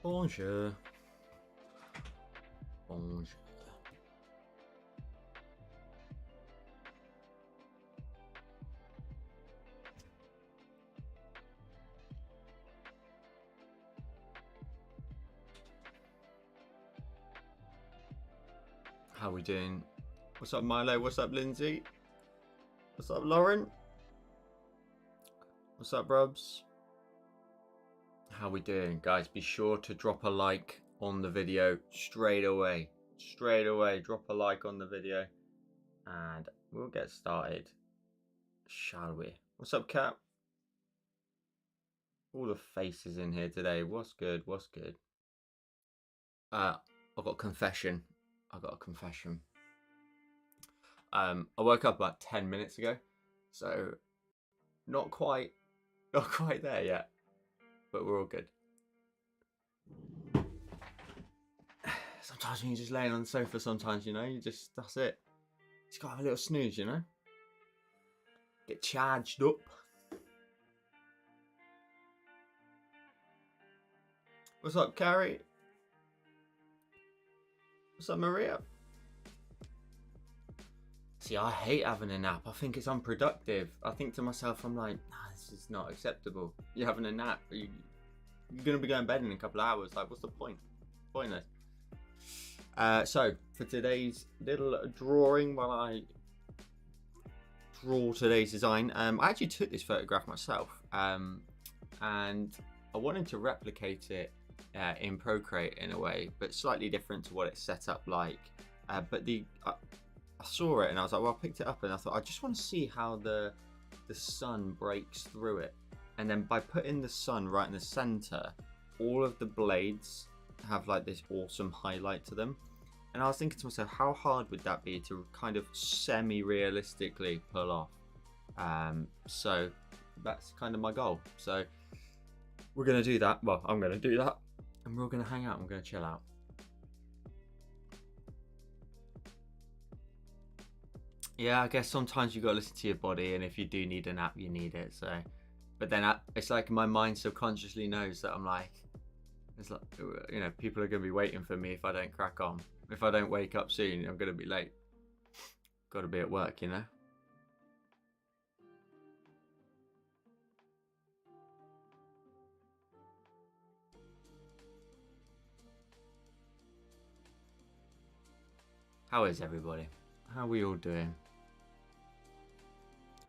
Bonjour. Bonjour. How we doing? What's up, Milo? What's up, Lindsay? What's up, Lauren? What's up, Rubs? How we doing, guys? Be sure to drop a like on the video straight away. Straight away, drop a like on the video, and we'll get started, shall we? What's up, Cap? All the faces in here today. What's good? What's good? I've got a confession. I woke up about 10 minutes ago, so not quite there yet, but we're all good. Sometimes when you're just laying on the sofa, sometimes, you know, that's it. Just gotta have a little snooze, you know? Get charged up. What's up, Carrie? What's up, Maria? See, I hate having a nap. I think it's unproductive. I think to myself, I'm like, nah, this is not acceptable. You're having a nap. You're going to be going to bed in a couple of hours. Like, what's the point? Pointless. So, for today's little drawing, while I draw today's design, I actually took this photograph myself. And I wanted to replicate it in Procreate in a way, but slightly different to what it's set up like. But I saw it and I was like, well, I picked it up and I thought, I just want to see how the sun breaks through it. And then by putting the sun right in the center, all of the blades have like this awesome highlight to them. And I was thinking to myself, how hard would that be to kind of semi-realistically pull off? So that's kind of my goal. So we're going to do that. Well, I'm going to do that and we're all going to hang out. I'm going to chill out. Yeah, I guess sometimes you got to listen to your body, and if you do need a nap, you need it. So, but then it's like my mind subconsciously knows that I'm like, it's like, you know, people are going to be waiting for me if I don't crack on. If I don't wake up soon, I'm going to be late. Got to be at work, you know. How is everybody? How are we all doing?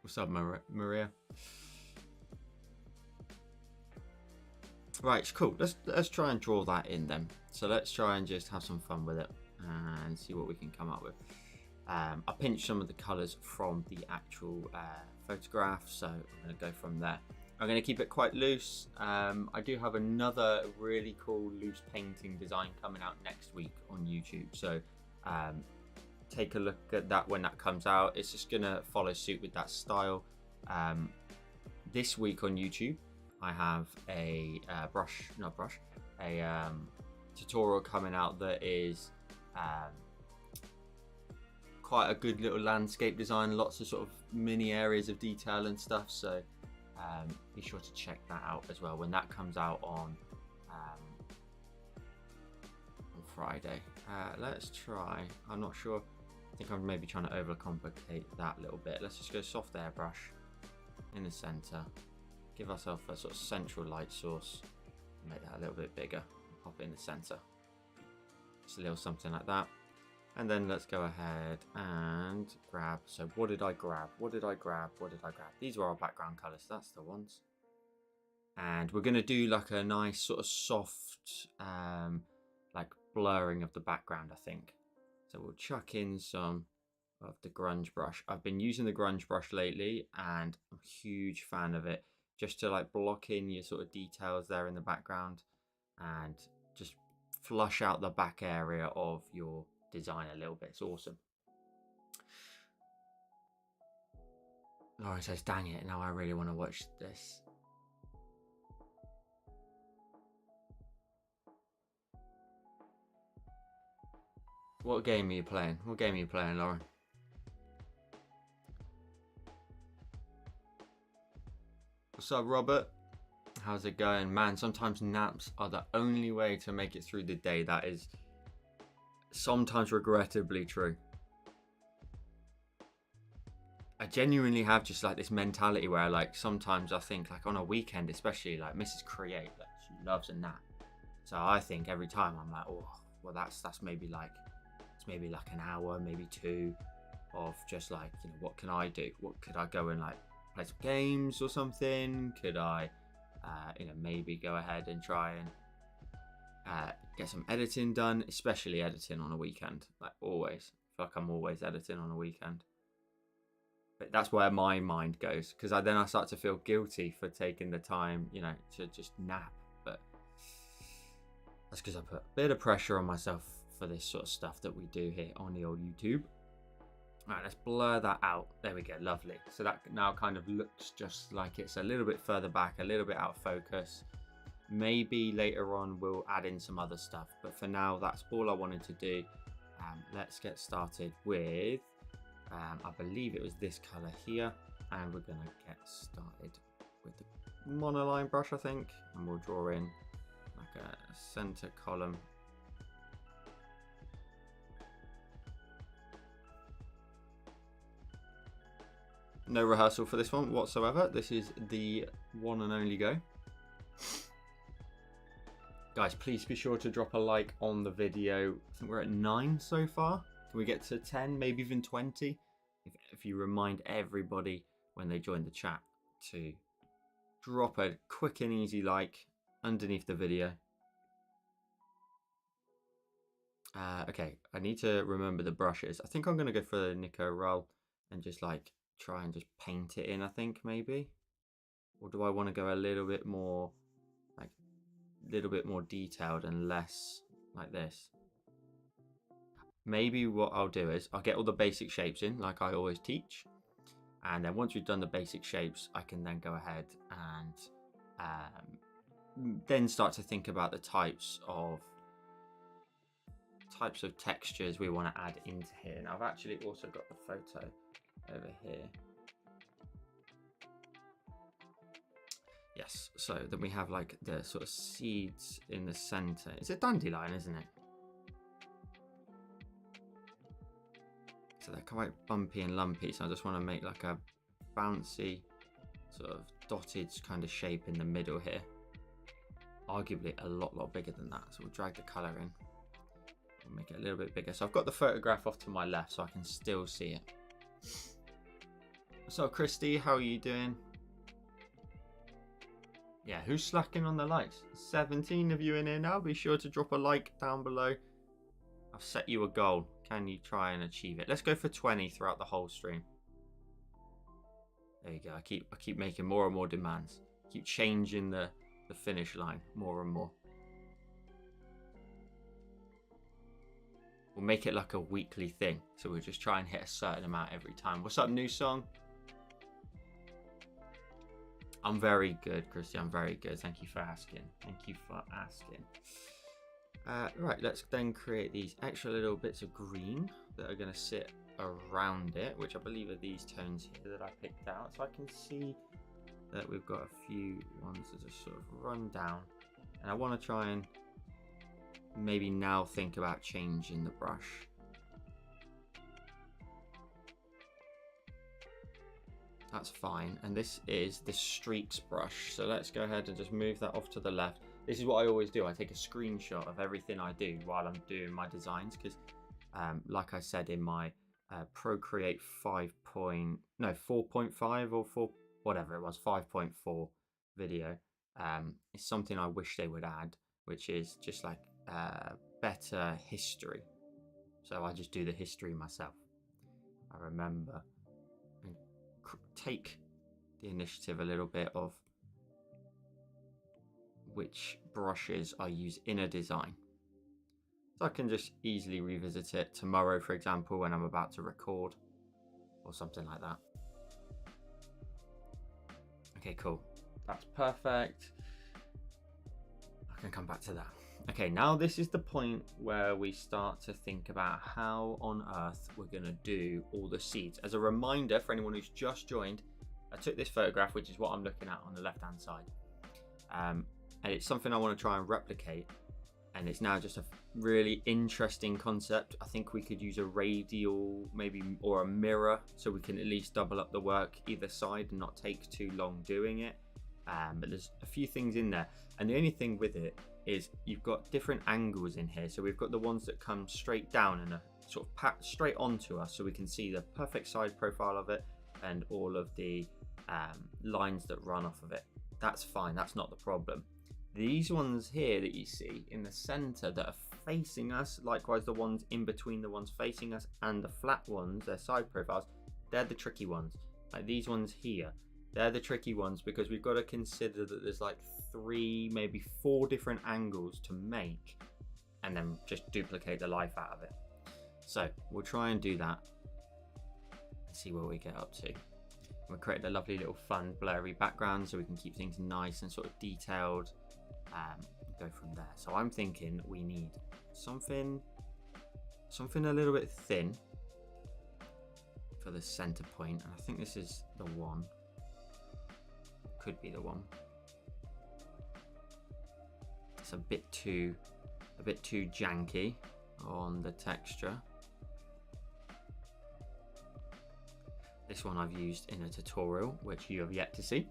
What's up, Maria? Right, cool. Let's try and draw that in then. So let's try and just have some fun with it and see what we can come up with. I pinched some of the colours from the actual photograph, so I'm going to go from there. I'm going to keep it quite loose. I do have another really cool loose painting design coming out next week on YouTube, so take a look at that when that comes out. It's just gonna follow suit with that style. This week on YouTube I have a tutorial coming out that is quite a good little landscape design, lots of sort of mini areas of detail and stuff, so be sure to check that out as well when that comes out on Friday. Let's try, I'm not sure, I think I'm maybe trying to overcomplicate that a little bit. Let's just go soft airbrush in the center, give ourselves a sort of central light source, make that a little bit bigger, pop it in the center, just a little something like that. And then let's go ahead and grab, so what did I grab? These were our background colors, that's the ones. And we're going to do like a nice sort of soft like blurring of the background, I think. So we'll chuck in some of the grunge brush. I've been using the grunge brush lately and I'm a huge fan of it, just to like block in your sort of details there in the background and just flush out the back area of your design a little bit. It's awesome. Lauren says, dang it, now I really want to watch this. What game are you playing? Lauren? What's up, Robert? How's it going? Man, sometimes naps are the only way to make it through the day. That is sometimes regrettably true. I genuinely have just like this mentality where like sometimes I think like on a weekend, especially like Mrs. Create, like she loves a nap. So I think every time I'm like, oh, well that's maybe like, it's maybe like an hour, maybe two of just like, you know, what can I do? What could I go and like play some games or something? Could I, you know, maybe go ahead and try and get some editing done, especially editing on a weekend, like always. I feel like I'm always editing on a weekend. But that's where my mind goes, because then I start to feel guilty for taking the time, you know, to just nap. But that's because I put a bit of pressure on myself for this sort of stuff that we do here on the old YouTube. All right, let's blur that out. There we go, lovely. So that now kind of looks just like it's a little bit further back, a little bit out of focus. Maybe later on we'll add in some other stuff, but for now that's all I wanted to do. Let's get started with, I believe it was this color here, and we're gonna get started with the monoline brush, I think, and we'll draw in like a center column. No rehearsal for this one whatsoever. This is the one and only go. Guys, please be sure to drop a like on the video. I think we're at 9 so far. Can we get to 10, maybe even 20? If you remind everybody when they join the chat to drop a quick and easy like underneath the video. Okay, I need to remember the brushes. I think I'm going to go for the Nico roll and just like try and just paint it in, I think, maybe. Or do I want to go a little bit more, like, little bit more detailed and less like this? Maybe what I'll do is I'll get all the basic shapes in like I always teach, and then once we've done the basic shapes I can then go ahead and then start to think about the types of textures we want to add into here. And I've actually also got the photo over here. Yes, so then we have like the sort of seeds in the center. It's a dandelion, isn't it? So they're quite bumpy and lumpy, so I just want to make like a bouncy sort of dotted kind of shape in the middle here. Arguably a lot bigger than that, so we'll drag the color in. We'll make it a little bit bigger. So I've got the photograph off to my left so I can still see it. So Christy, how are you doing? Yeah, who's slacking on the likes? 17 of you in here now. Be sure to drop a like down below. I've set you a goal. Can you try and achieve it? Let's go for 20 throughout the whole stream. There you go. I keep making more and more demands. Keep changing the finish line more and more. We'll make it like a weekly thing. So we'll just try and hit a certain amount every time. What's up, new song? I'm very good, Christy. I'm very good. Thank you for asking. Thank you for asking. Right, let's then create these extra little bits of green that are going to sit around it, which I believe are these tones here that I picked out. So I can see that we've got a few ones that just sort of run down. And I want to try and maybe now think about changing the brush. That's fine. And this is the streaks brush. So let's go ahead and just move that off to the left. This is what I always do. I take a screenshot of everything I do while I'm doing my designs, because like I said in my Procreate 4.5 or 4, whatever it was, 5.4 video, it's something I wish they would add, which is just like better history. So I just do the history myself. I remember and take the initiative a little bit of which brushes I use in a design. So I can just easily revisit it tomorrow, for example, when I'm about to record or something like that. Okay, cool. That's perfect. I can come back to that. Okay, now this is the point where we start to think about how on earth we're going to do all the seeds. As a reminder for anyone who's just joined, I took this photograph, which is what I'm looking at on the left hand side. and it's something I want to try and replicate. And it's now just a really interesting concept. I think we could use a radial maybe, or a mirror, so we can at least double up the work either side and not take too long doing it. But there's a few things in there, and the only thing with it is you've got different angles in here. So we've got the ones that come straight down and are sort of pat straight onto us, so we can see the perfect side profile of it and all of the lines that run off of it. That's fine, that's not the problem. These ones here that you see in the center that are facing us, likewise the ones in between the ones facing us and the flat ones, their side profiles, they're the tricky ones. Like these ones here, they're the tricky ones, because we've got to consider that there's like 3, maybe 4 different angles to make, and then just duplicate the life out of it. So we'll try and do that and see where we get up to. We'll create a lovely little fun blurry background so we can keep things nice and sort of detailed. Go from there. So I'm thinking we need something a little bit thin for the center point, and I think this is the one. Could be the one. It's a bit too janky on the texture. This one I've used in a tutorial, which you have yet to see.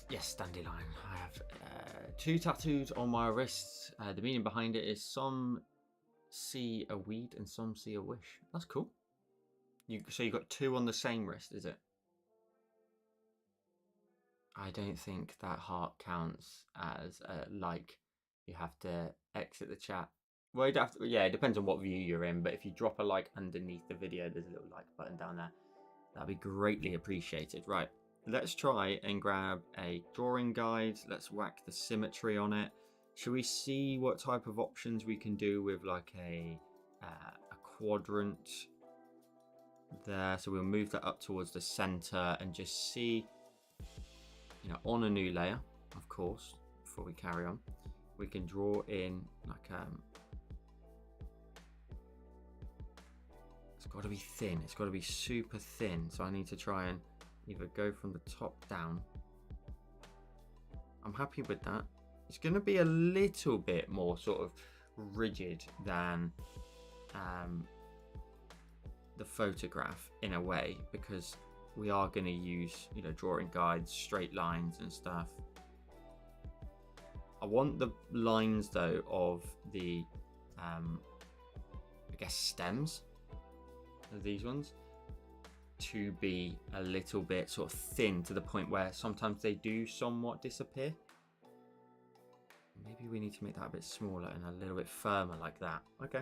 Yes, dandelion. I have 2 tattoos on my wrists. The meaning behind it is some see a weed and some see a wish. That's cool. So you got 2 on the same wrist, is it? I don't think that heart counts as a like. You have to exit the chat. Well, you'd have to, yeah, it depends on what view you're in, but if you drop a like underneath the video, there's a little like button down there. That'd be greatly appreciated. Right, let's try and grab a drawing guide. Let's whack the symmetry on it. Should we see what type of options we can do with like a quadrant there? So we'll move that up towards the center and just see, you know, on a new layer, of course, before we carry on, we can draw in like it's got to be thin, it's got to be super thin, so I need to try and either go from the top down. I'm happy with that. It's going to be a little bit more sort of rigid than the photograph in a way, because we are going to use, you know, drawing guides, straight lines and stuff. I want the lines though of the I guess stems of these ones to be a little bit sort of thin, to the point where sometimes they do somewhat disappear. Maybe we need to make that a bit smaller and a little bit firmer like that. Okay,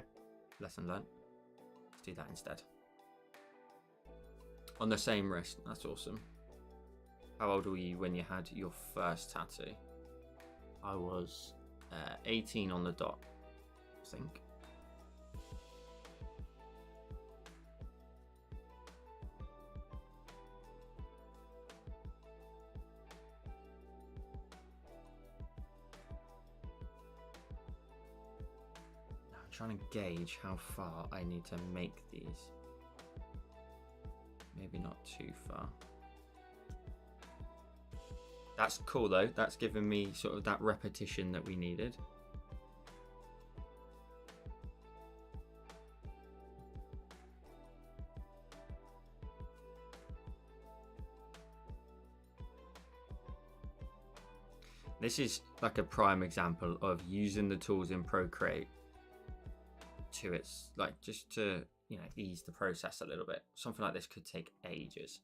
lesson learned. Let's do that instead. On the same wrist, that's awesome. How old were you when you had your first tattoo? I was 18 on the dot, I think. Now I'm trying to gauge how far I need to make these. Maybe not too far. That's cool though, that's given me sort of that repetition that we needed. This is like a prime example of using the tools in Procreate to its, like, just to, you know, ease the process a little bit. Something like this could take ages.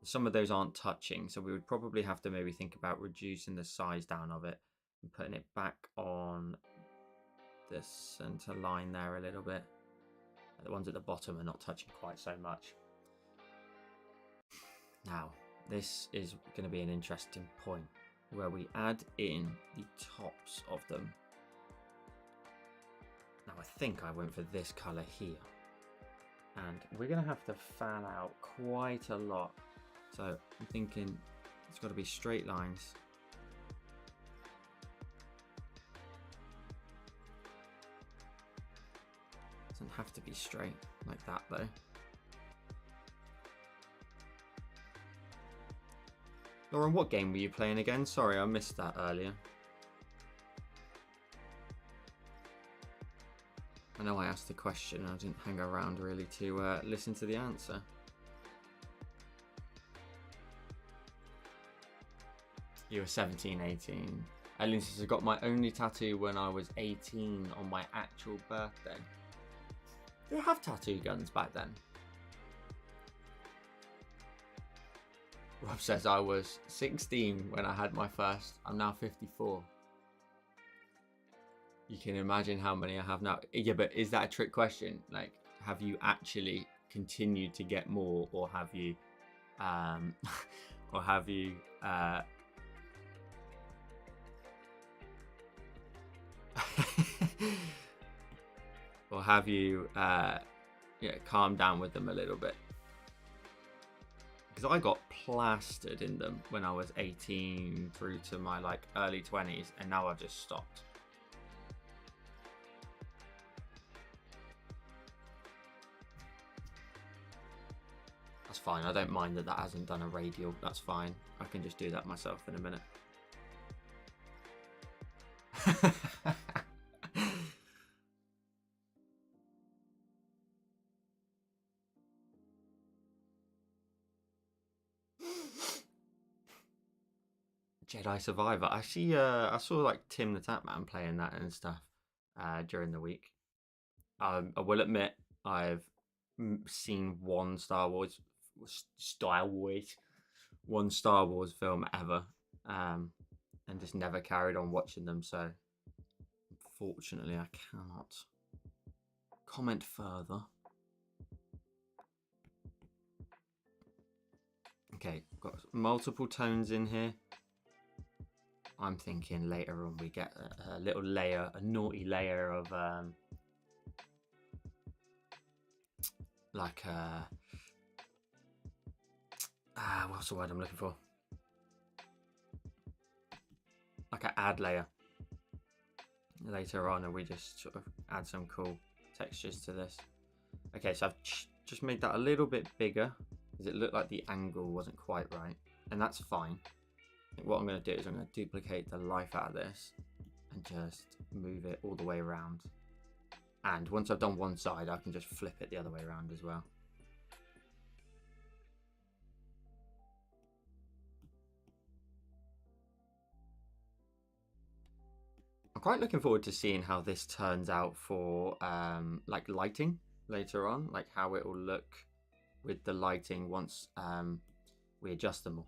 Some of those aren't touching, so we would probably have to maybe think about reducing the size down of it and putting it back on the center line there a little bit. The ones at the bottom are not touching quite so much. Now, this is going to be an interesting point where we add in the tops of them. Now, I think I went for this color here, and we're going to have to fan out quite a lot. So I'm thinking it's got to be straight lines. Doesn't have to be straight like that though. Lauren, what game were you playing again? Sorry, I missed that earlier. I know I asked the question. I didn't hang around really to listen to the answer. You were 17, 18. Ellen says, I got my only tattoo when I was 18 on my actual birthday. Did I have tattoo guns back then? Rob says, I was 16 when I had my first. I'm now 54. You can imagine how many I have now. Yeah, but is that a trick question? Like, have you actually continued to get more, or have you, or have you, or have you, calmed down with them a little bit? Because I got plastered in them when I was 18 through to my like early 20s, and now I've just stopped. That's fine. I don't mind that hasn't done a radial. That's fine. I can just do that myself in a minute. Jedi Survivor. Actually, I saw like Tim the Tapman playing that and stuff during the week. I will admit I've seen one Star Wars film ever, and just never carried on watching them. So unfortunately, I cannot comment further. Okay, got multiple tones in here. I'm thinking later on we get a little layer, a naughty layer of like what's the word I'm looking for? Like an ad layer later on, and we just sort of add some cool textures to this. Okay, so I've just made that a little bit bigger because it looked like the angle wasn't quite right, and that's fine. I think what I'm going to do is I'm going to duplicate the life out of this and just move it all the way around. And once I've done one side, I can just flip it the other way around as well. I'm quite looking forward to seeing how this turns out for like lighting later on, like how it will look with the lighting once we adjust them all.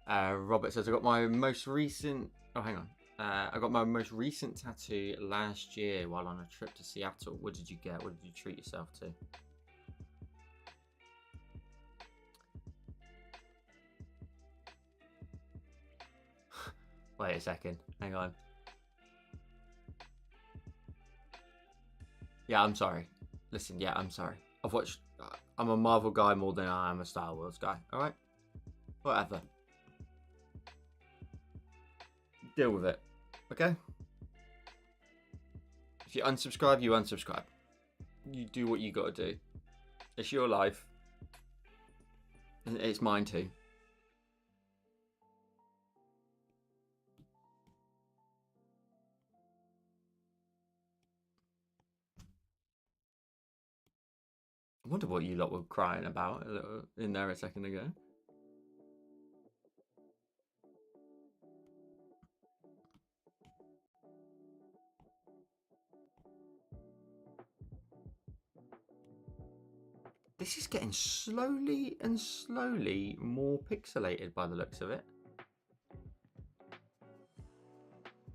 Robert says, I got my most recent... Oh, hang on. I got my most recent tattoo last year while on a trip to Seattle. What did you get? What did you treat yourself to? Wait a second. Hang on. Yeah, I'm sorry. Listen, yeah, I'm sorry. I've watched... I'm a Marvel guy more than I am a Star Wars guy. Alright? Whatever. Deal with it. Okay? If you unsubscribe, you unsubscribe. You do what you gotta do. It's your life. And it's mine too. I wonder what you lot were crying about in there a second ago. This is getting slowly and slowly more pixelated by the looks of it.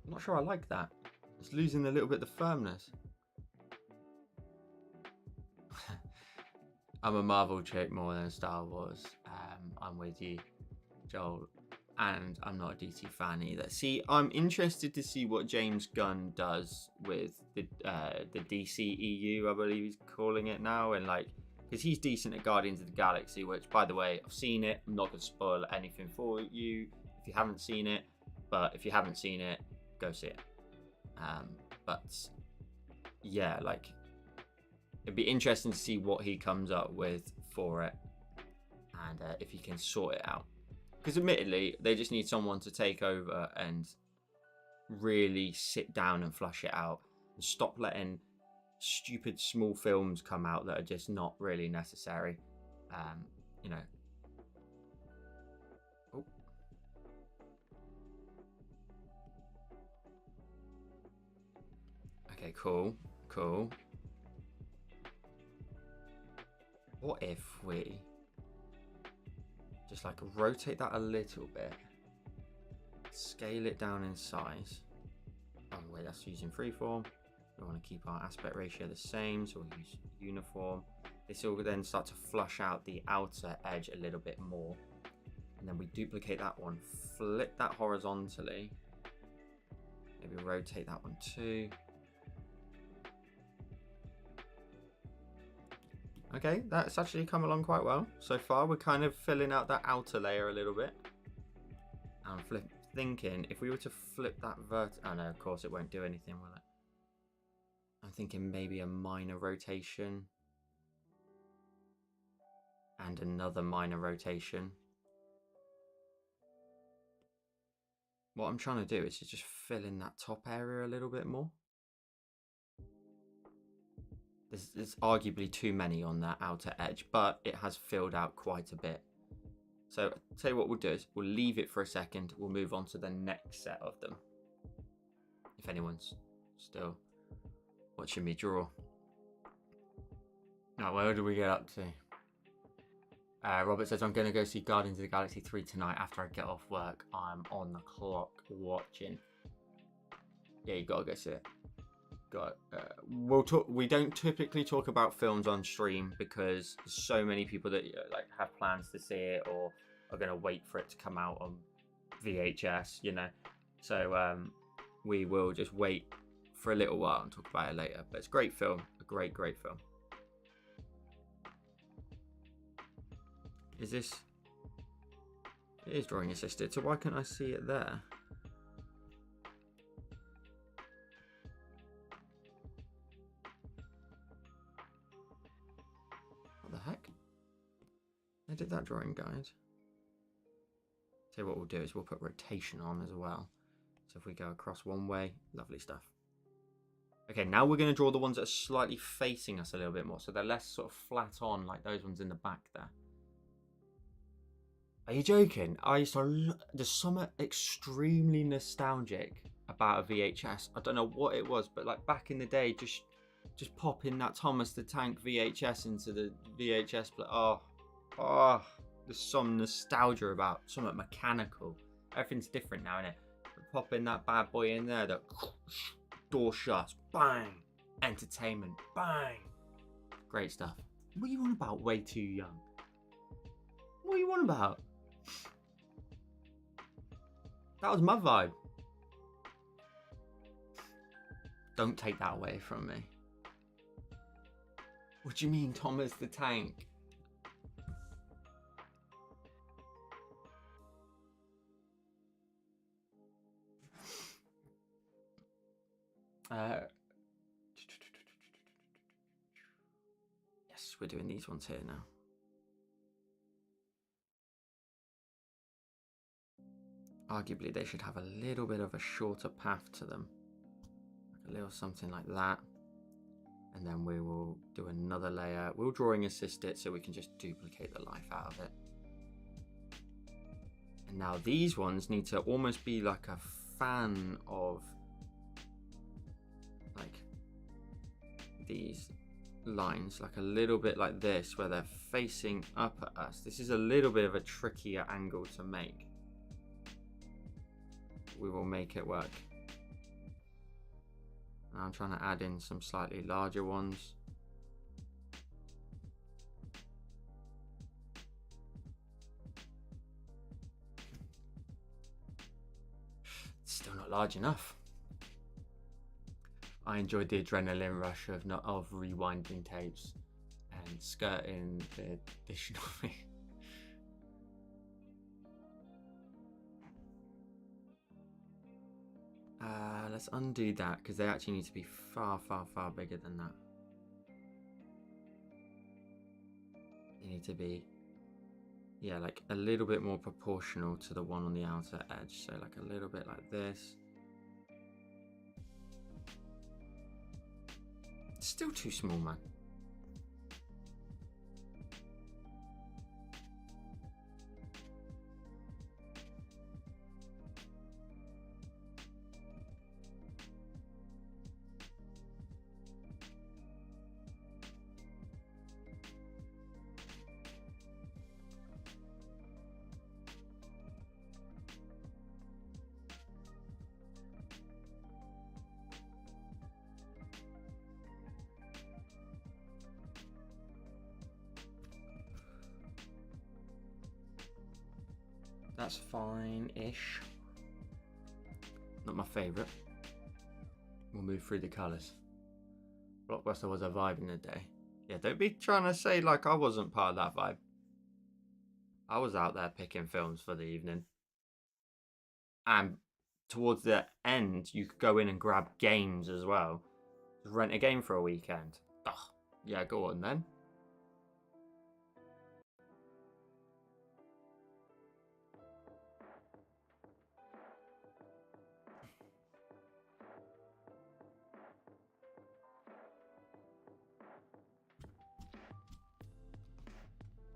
I'm not sure I like that. It's losing a little bit of the firmness. I'm a Marvel chick more than Star Wars. I'm with you, Joel. And I'm not a DC fan either. See, I'm interested to see what James Gunn does with the DCEU, I believe he's calling it now, and like, because he's decent at Guardians of the Galaxy, which, by the way, I've seen it. I'm not going to spoil anything for you if you haven't seen it, but if you haven't seen it, go see it. But yeah, like, it'd be interesting to see what he comes up with for it. and if you can sort it out. Because admittedly, they just need someone to take over and really sit down and flush it out and stop letting stupid small films come out that are just not really necessary. You know. Oh. Okay, cool. What if we just like rotate that a little bit, scale it down in size? Oh wait, that's using freeform. We want to keep our aspect ratio the same, so we'll use uniform. This will then start to flush out the outer edge a little bit more. And then we duplicate that one, flip that horizontally. Maybe rotate that one too. Okay, that's actually come along quite well. So far, we're kind of filling out that outer layer a little bit. I'm thinking if we were to flip that oh no, of course it won't do anything, will it? I'm thinking maybe a minor rotation. And another minor rotation. What I'm trying to do is just fill in that top area a little bit more. There's arguably too many on that outer edge, but it has filled out quite a bit. So I'll tell you what we'll do is we'll leave it for a second. We'll move on to the next set of them. If anyone's still watching me draw. Now, where do we get up to? Robert says, I'm going to go see Guardians of the Galaxy 3 tonight after I get off work. I'm on the clock watching. Yeah, you got to go see it. We don't typically talk about films on stream because there's so many people that like have plans to see it or are going to wait for it to come out on VHS, you know. So we will just wait for a little while and talk about it later. But it's a great film, a great film. Is this? It is drawing assisted, so why can't I see it there? What the heck? I did that drawing guide. So what we'll do is we'll put rotation on as well. So if we go across one way, lovely stuff. Okay, now we're going to draw the ones that are slightly facing us a little bit more, so they're less sort of flat on like those ones in the back there. Are you joking? There's something extremely nostalgic about a VHS. I don't know what it was, but like back in the day, just popping that Thomas the Tank VHS into the VHS player. Oh, there's some nostalgia about something mechanical. Everything's different now, innit? Popping that bad boy in there, the door shuts, bang, entertainment, bang, great stuff. What are you on about? Way too young. What are you on about? That was my vibe. Don't take that away from me. What do you mean, Thomas the Tank? Yes, we're doing these ones here now. Arguably, they should have a little bit of a shorter path to them. Like a little something like that. And then we will do another layer. We'll drawing assist it so we can just duplicate the life out of it. And now these ones need to almost be like a fan of like these lines, like a little bit like this, where they're facing up at us. This is a little bit of a trickier angle to make. We will make it work. Now I'm trying to add in some slightly larger ones. It's still not large enough. I enjoyed the adrenaline rush of rewinding tapes and skirting the additional thing. Let's undo that because they actually need to be far bigger than that. They need to be Yeah, like a little bit more proportional to the one on the outer edge. So like a little bit like this. It's still too small, man. That's fine-ish. Not my favourite. We'll move through the colours. Blockbuster was a vibe in the day. Yeah, don't be trying to say like I wasn't part of that vibe. I was out there picking films for the evening. And towards the end, you could go in and grab games as well. Just rent a game for a weekend. Ugh. Yeah, go on then.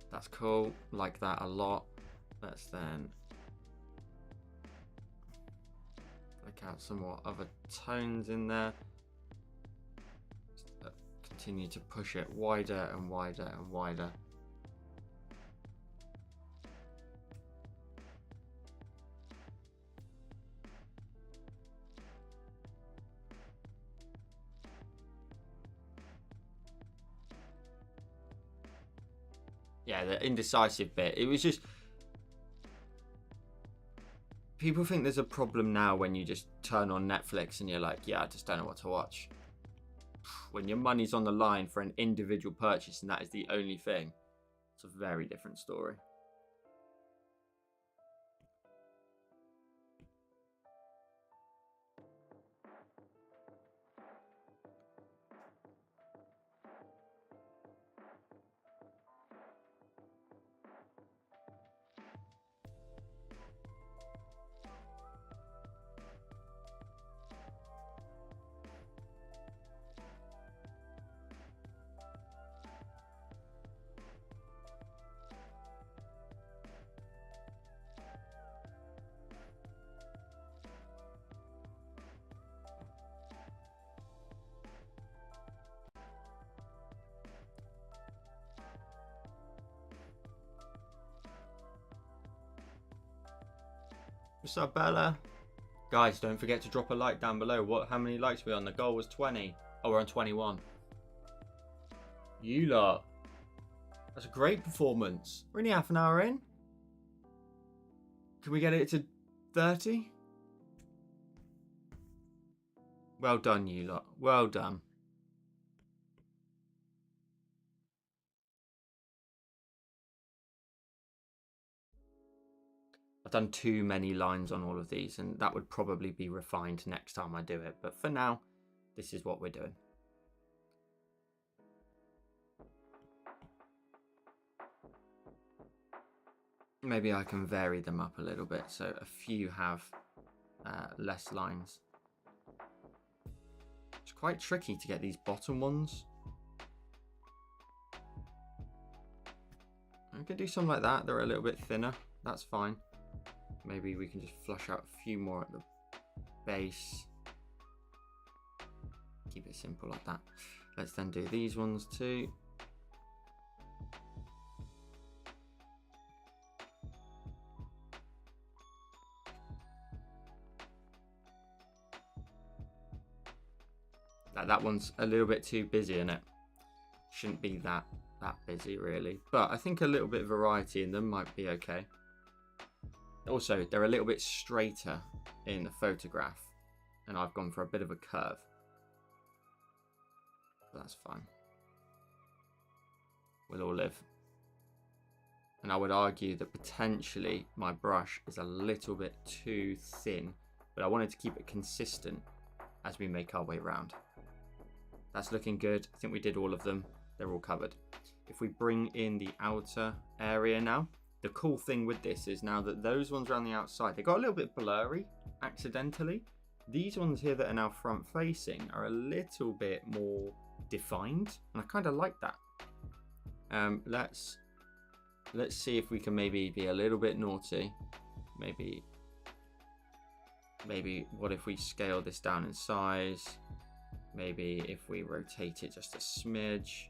That's cool. Like that a lot. Let's then look out some more other tones in there. Continue to push it wider and wider and wider. Yeah, the indecisive bit. It was just... People think there's a problem now when you just turn on Netflix and you're like, yeah, I just don't know what to watch. When your money's on the line for an individual purchase and that is the only thing, it's a very different story. What's up, Bella? Guys, don't forget to drop a like down below. How many likes are we on? The goal was 20. Oh, we're on 21. You lot. That's a great performance. We're only half an hour in. Can we get it to 30? Well done, you lot. Well done. I've done too many lines on all of these, and that would probably be refined next time I do it. But for now, this is what we're doing. Maybe I can vary them up a little bit so a few have less lines. It's quite tricky to get these bottom ones. I can do something like that. They're a little bit thinner. That's fine. Maybe we can just flush out a few more at the base. Keep it simple like that. Let's then do these ones too. That one's a little bit too busy, isn't it? Shouldn't be that busy really, but I think a little bit of variety in them might be okay. Also, they're a little bit straighter in the photograph, and I've gone for a bit of a curve. But that's fine. We'll all live. And I would argue that potentially my brush is a little bit too thin, but I wanted to keep it consistent as we make our way around. That's looking good. I think we did all of them. They're all covered. If we bring in the outer area now, the cool thing with this is now that those ones around the outside, they got a little bit blurry accidentally. These ones here that are now front facing are a little bit more defined, and I kind of like that. Let's see if we can maybe be a little bit naughty. Maybe what if we scale this down in size? Maybe if we rotate it just a smidge,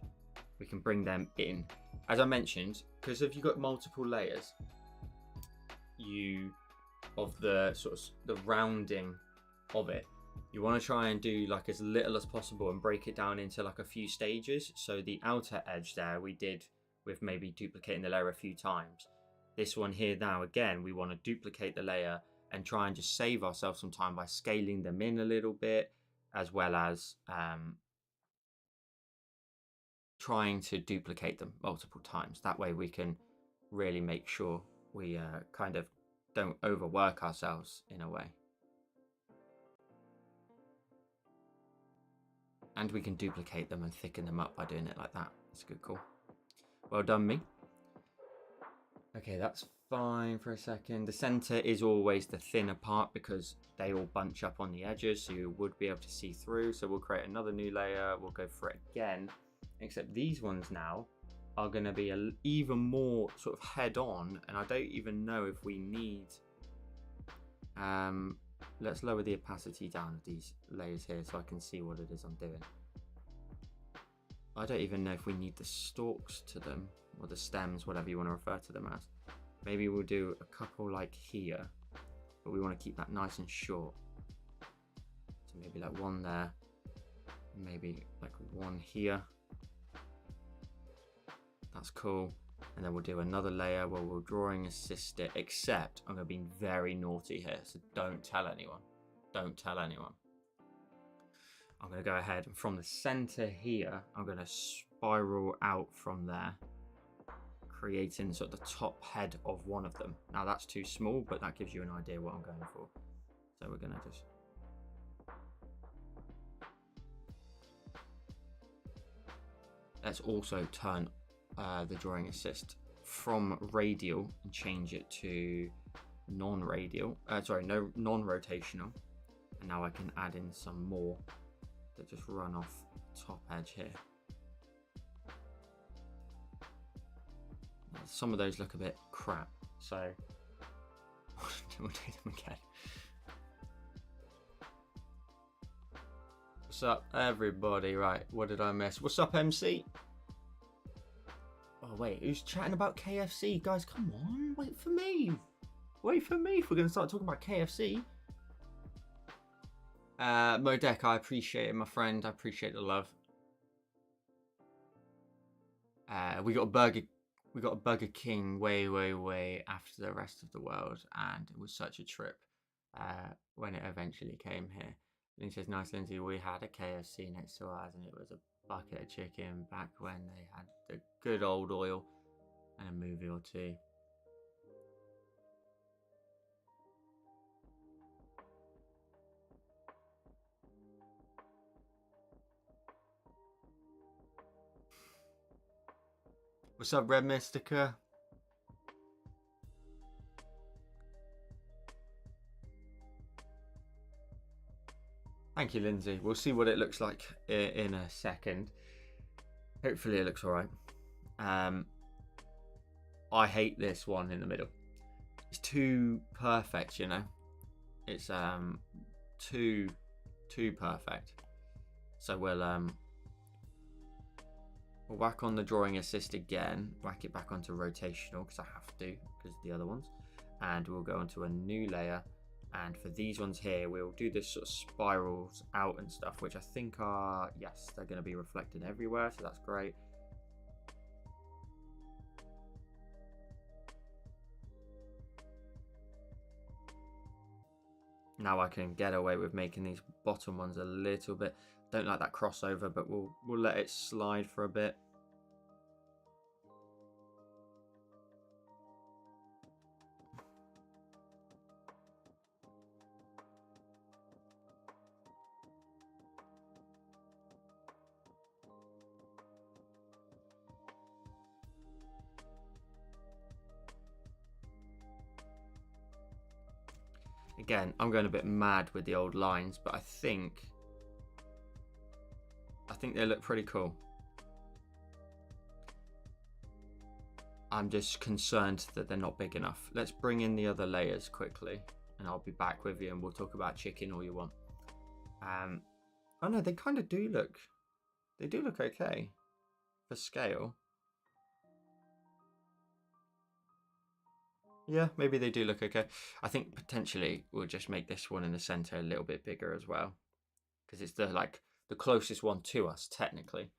we can bring them in. As I mentioned, because if you've got multiple layers, of the sort of the rounding of it, you want to try and do like as little as possible and break it down into like a few stages. So the outer edge there we did with maybe duplicating the layer a few times. This one here now, again, we want to duplicate the layer and try and just save ourselves some time by scaling them in a little bit, as well as trying to duplicate them multiple times. That way we can really make sure we kind of don't overwork ourselves in a way. And we can duplicate them and thicken them up by doing it like that. That's a good call. Well done, me. Okay, that's fine for a second. The center is always the thinner part because they all bunch up on the edges, so you would be able to see through. So we'll create another new layer. We'll go for it again, except these ones now are going to be even more sort of head on, and I don't even know if we need let's lower the opacity down of these layers here so I can see what it is I'm doing. I don't even know if we need the stalks to them, or the stems, whatever you want to refer to them as. Maybe we'll do a couple like here, but we want to keep that nice and short. So maybe like one there, maybe like one here. That's cool. And then we'll do another layer where we'll drawing assist it, except I'm going to be very naughty here, so don't tell anyone. Don't tell anyone. I'm going to go ahead and from the center here, I'm going to spiral out from there, creating sort of the top head of one of them. Now that's too small, but that gives you an idea what I'm going for. So we're going to just... Let's also turn the drawing assist from radial and change it to non-radial. Non-rotational. And now I can add in some more that just run off top edge here. Some of those look a bit crap, so we'll do them again. What's up, everybody? Right, what did I miss? What's up, MC? Oh wait, who's chatting about KFC? Guys, come on, wait for me. Wait for me if we're going to start talking about KFC. Modek, I appreciate it, my friend. I appreciate the love. We got a Burger King way after the rest of the world, and it was such a trip when it eventually came here. Lindsay says, nice, Lindsay, we had a KFC next to ours, and it was a bucket of chicken back when they had the good old oil and a movie or two. What's up, Red Mystica? Thank you, Lindsay. We'll see what it looks like in a second. Hopefully it looks all right. I hate this one in the middle. It's too perfect, you know. It's too perfect. So we'll whack on the drawing assist again, whack it back onto rotational because I have to, because of the other ones, and we'll go onto a new layer. And for these ones here, we'll do this sort of spirals out and stuff, which I think are, yes, they're going to be reflected everywhere, so that's great. Now I can get away with making these bottom ones a little bit. Don't like that crossover, but we'll let it slide for a bit. again, I'm going a bit mad with the old lines, but I think they look pretty cool. I'm just concerned that they're not big enough. Let's bring in the other layers quickly, and I'll be back with you, and we'll talk about chicken all you want. Oh no, they kind of do look. They do look okay for scale. Yeah, maybe they do look okay. I think potentially we'll just make this one in the center a little bit bigger as well, because it's the closest one to us technically.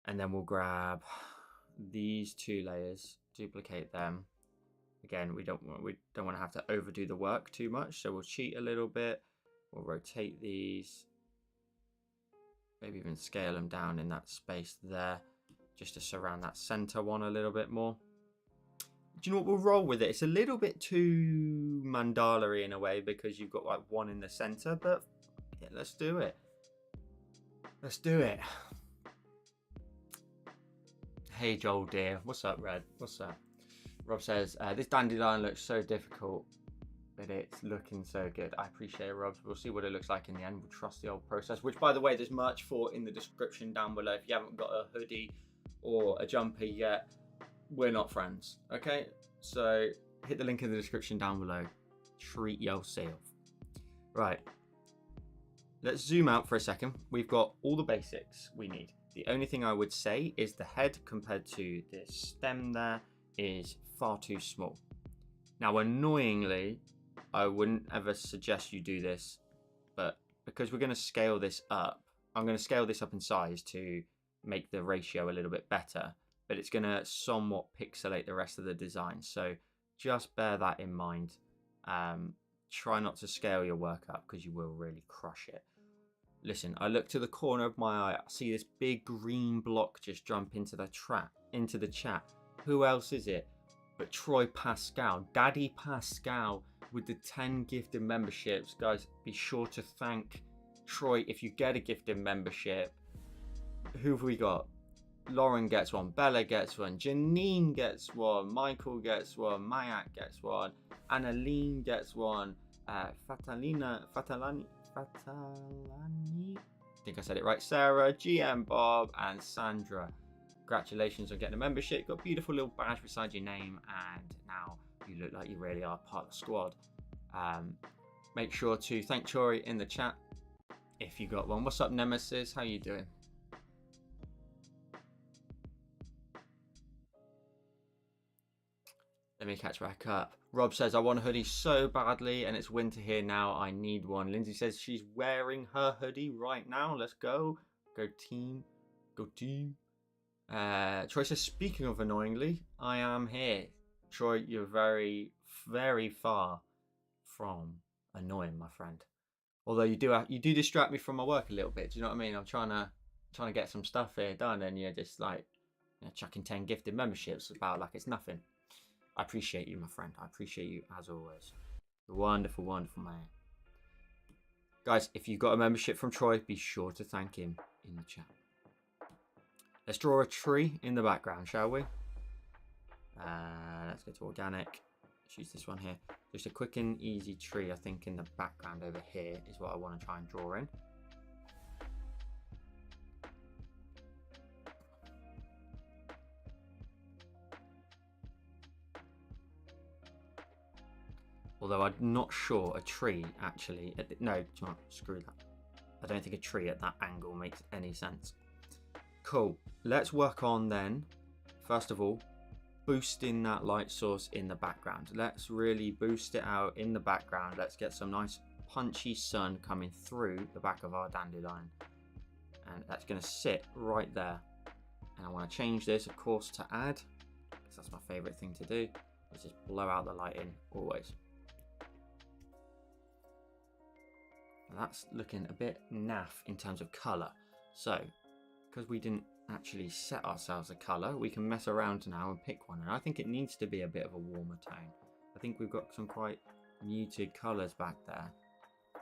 And then we'll grab these 2 layers, duplicate them. Again, we don't want to have to overdo the work too much, so we'll cheat a little bit. We'll rotate these, maybe even scale them down in that space there, just to surround that center one a little bit more. Do you know what? We'll roll with it. It's a little bit too mandala-y in a way because you've got like one in the center, but yeah, let's do it. Let's do it. Hey Joel dear, what's up Red? What's up? Rob says, this dandelion looks so difficult, but it's looking so good. I appreciate it, Rob. We'll see what it looks like in the end. We'll trust the old process, which by the way, there's merch for in the description down below. If you haven't got a hoodie or a jumper yet, we're not friends, okay? So hit the link in the description down below. Treat yourself. Right, let's zoom out for a second. We've got all the basics we need. The only thing I would say is the head compared to this stem there is far too small. Now, annoyingly, I wouldn't ever suggest you do this, but because we're going to scale this up, I'm going to scale this up in size to make the ratio a little bit better, but it's going to somewhat pixelate the rest of the design. So just bear that in mind. Try not to scale your work up because you will really crush it. Listen, I look to the corner of my eye. I see this big green block just jump into the chat. Who else is it but Troy Pascal, Daddy Pascal, with the 10 gifted memberships. Guys, be sure to thank Troy if you get a gifted membership. Who have we got? Lauren gets one, Bella gets one, Janine gets one, Michael gets one, Mayak gets one, Annaline gets one, Fatalani, I think I said it right, Sarah, GM Bob, and Sandra. Congratulations on getting a membership. Got a beautiful little badge beside your name, and now you look like you really are part of the squad. Make sure to thank Troy in the chat if you got one. What's up, Nemesis? How you doing? Let me catch back up. Rob says, I want a hoodie so badly and it's winter here now. I need one. Lindsay says she's wearing her hoodie right now. Let's go. Go team. Go team. Troy says, speaking of annoyingly, I am here. Troy, you're very, very far from annoying, my friend. Although you do distract me from my work a little bit. Do you know what I mean? I'm trying to get some stuff here done, and you're just like, you know, chucking 10 gifted memberships about like it's nothing. I appreciate you, my friend. I appreciate you as always. You're wonderful, wonderful man. Guys, if you got a membership from Troy, be sure to thank him in the chat. Let's draw a tree in the background, shall we? Let's go to organic. Let's use this one here. Just a quick and easy tree, I think, in the background over here is what I want to try and draw in. Although I'm not sure a tree actually, no, screw that. I don't think a tree at that angle makes any sense. Cool, let's work on then, first of all, boosting that light source in the background. Let's really boost it out in the background. Let's get some nice punchy sun coming through the back of our dandelion. And that's gonna sit right there. And I wanna change this, of course, to add, because that's my favorite thing to do. Let's just blow out the light in, always. And that's looking a bit naff in terms of color. So, because we didn't actually set ourselves a color, we can mess around now and pick one. And I think it needs to be a bit of a warmer tone. I think we've got some quite muted colors back there.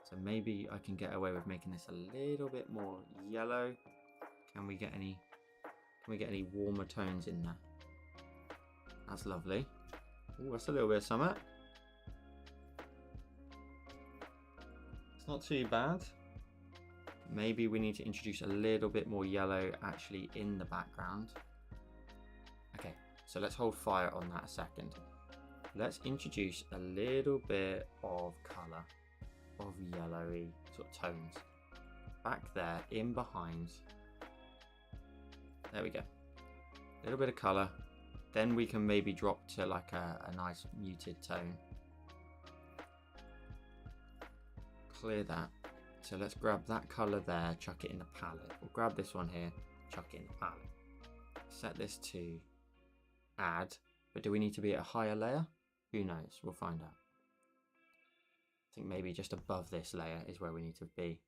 So maybe I can get away with making this a little bit more yellow. Can we get any warmer tones in there? That's lovely. Oh, that's a little bit of summer. not too bad. Maybe we need to introduce a little bit more yellow actually in the background. Okay, so let's hold fire on that a second. Let's introduce a little bit of colour, of yellowy sort of tones. Back there, in behind. There we go. A little bit of colour. Then we can maybe drop to like a nice muted tone. Clear that. So let's grab that colour there, chuck it in the palette. We'll grab this one here, chuck it in the palette. Set this to add, but do we need to be at a higher layer? Who knows? We'll find out. I think maybe just above this layer is where we need to be.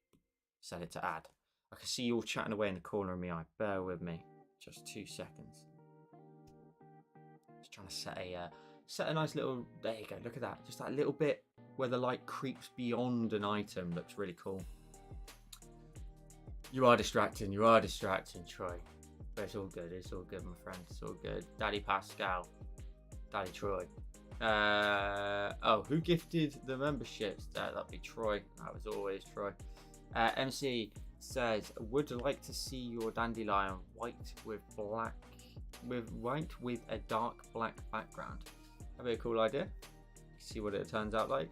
Set it to add. I can see you all chatting away in the corner of my eye. Bear with me. Just 2 seconds. Just trying to set a nice little, there you go, look at that. Just that little bit where the light creeps beyond an item looks really cool. You are distracting, Troy. But it's all good, my friend, it's all good. Daddy Pascal, Daddy Troy. Oh, who gifted the memberships? That'd be Troy. That was always Troy. MC says, would like to see your dandelion white with a dark black background. That'd be a cool idea. See what it turns out like.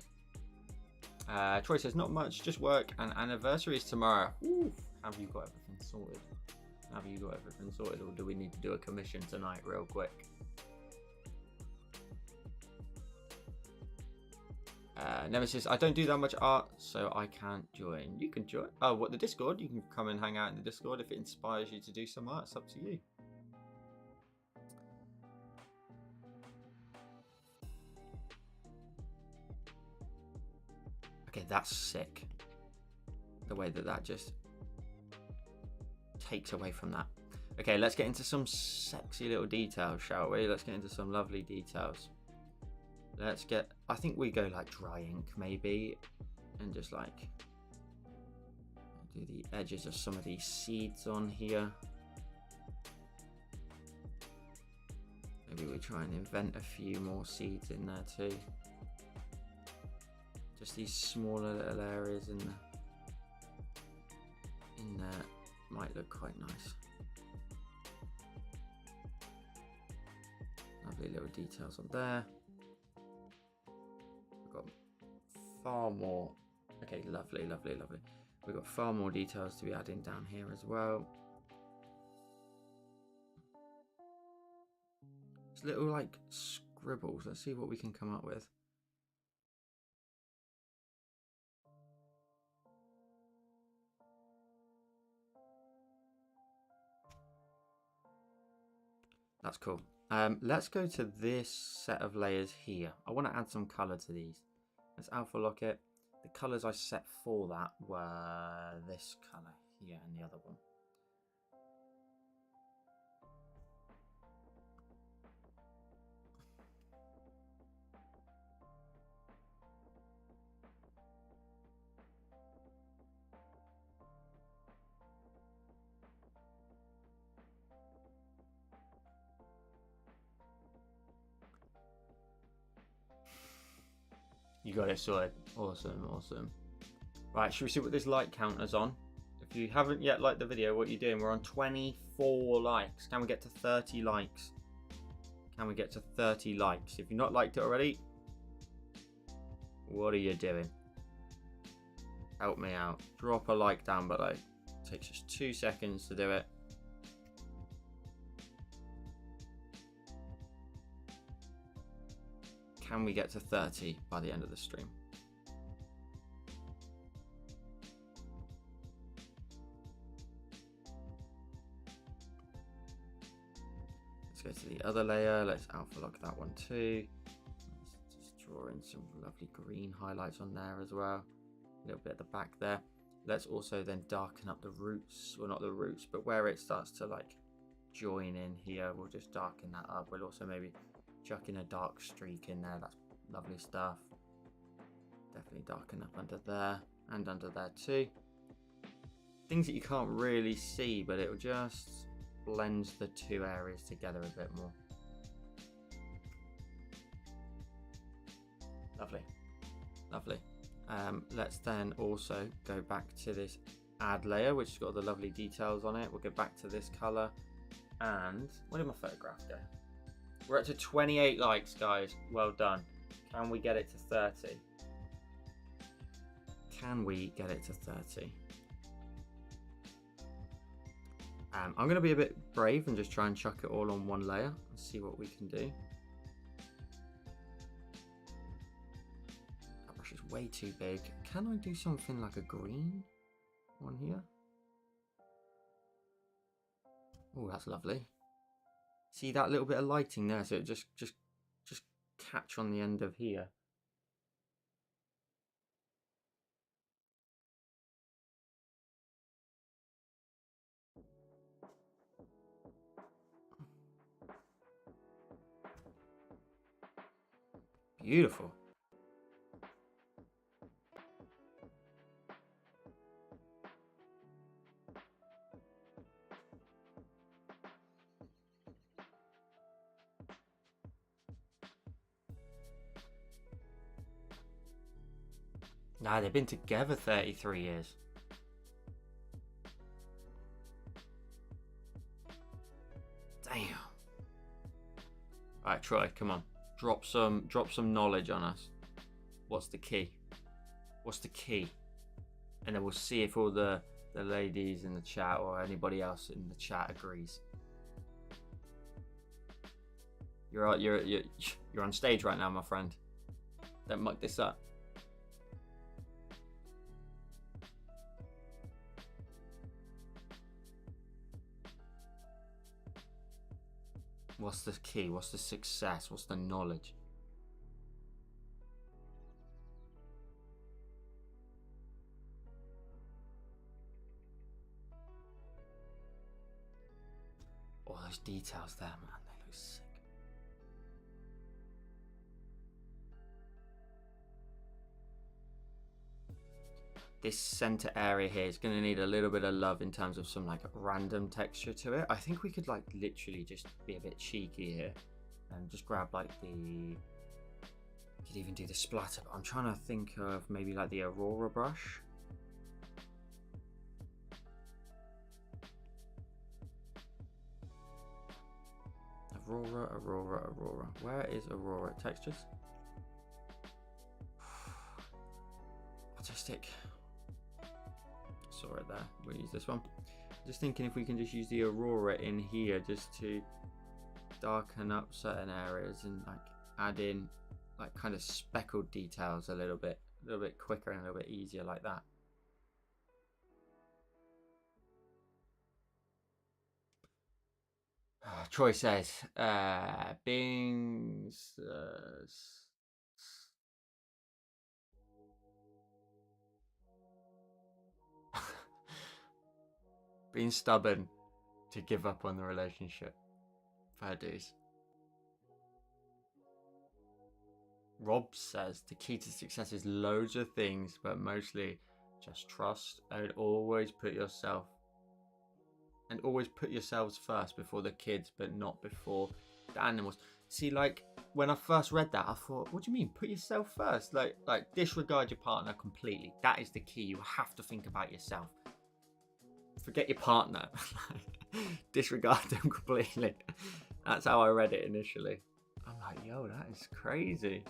Troy says, not much, just work, and anniversary is tomorrow. Ooh, have you got everything sorted? Or do we need to do a commission tonight real quick? Nemesis, I don't do that much art, so I can't join. You can join. Oh, what, the Discord? You can come and hang out in the Discord if it inspires you to do some art. It's up to you. Okay, that's sick. The way that just takes away from that. Okay, let's get into some sexy little details, shall we? Let's get into some lovely details. Let's get, I think we go like dry ink maybe, and just like do the edges of some of these seeds on here. Maybe we try and invent a few more seeds in there too. Just these smaller little areas in there might look quite nice. Lovely little details on there. We've got far more. Okay, lovely. We've got far more details to be adding down here as well. It's little like scribbles. Let's see what we can come up with. That's cool. Let's go to this set of layers here. I want to add some color to these. Let's alpha lock it. The colors I set for that were this color here and the other one. You got it sorted. Awesome. Right, should we see what this like counter's on? If you haven't yet liked the video, what are you doing? We're on 24 likes. Can we get to 30 likes? If you've not liked it already, what are you doing? Help me out. Drop a like down below. It takes just 2 seconds to do it. Can we get to 30 by the end of the stream? Let's go to the other layer. Let's alpha lock that one too. Let's just draw in some lovely green highlights on there as well. A little bit at the back there. Let's also then darken up the roots. Well, not the roots, but where it starts to like join in here, we'll just darken that up. We'll also maybe chuck in a dark streak in there. That's lovely stuff. Definitely darken up under there and under there too. Things that you can't really see, but it will just blend the two areas together a bit more. Lovely. Let's then also go back to this add layer, which has got the lovely details on it. We'll go back to this color. And where did my photograph go? We're up to 28 likes, guys. Well done. Can we get it to 30? Can we get it to 30? I'm going to be a bit brave and just try and chuck it all on one layer and see what we can do. That brush is way too big. Can I do something like a green one here? Oh, that's lovely. See that little bit of lighting there, so it just catch on the end of here. Beautiful. Nah, they've been together 33 years. Damn. Alright, Troy, come on. Drop some knowledge on us. What's the key? What's the key? And then we'll see if all the ladies in the chat or anybody else in the chat agrees. You're on stage right now, my friend. Don't muck this up. What's the key? What's the success? What's the knowledge? All those details there, man, they look sick. This center area here is going to need a little bit of love in terms of some like random texture to it. I think we could like literally just be a bit cheeky here and just grab like the, could even do the splatter, but I'm trying to think of maybe like the Aurora brush. Aurora. Where is Aurora? Textures? Artistic. Saw it there. We'll use this one. Just thinking if we can just use the Aurora in here just to darken up certain areas and like add in like kind of speckled details a little bit quicker and a little bit easier like that. Troy says, Bing's being stubborn to give up on the relationship. Fair dues. Rob says the key to success is loads of things, but mostly just trust and always put yourselves first before the kids, but not before the animals. See, like when I first read that, I thought, what do you mean put yourself first? Like disregard your partner completely. That is the key. You have to think about yourself. Forget your partner. Disregard them completely. That's how I read it initially. I'm like, yo, that is crazy.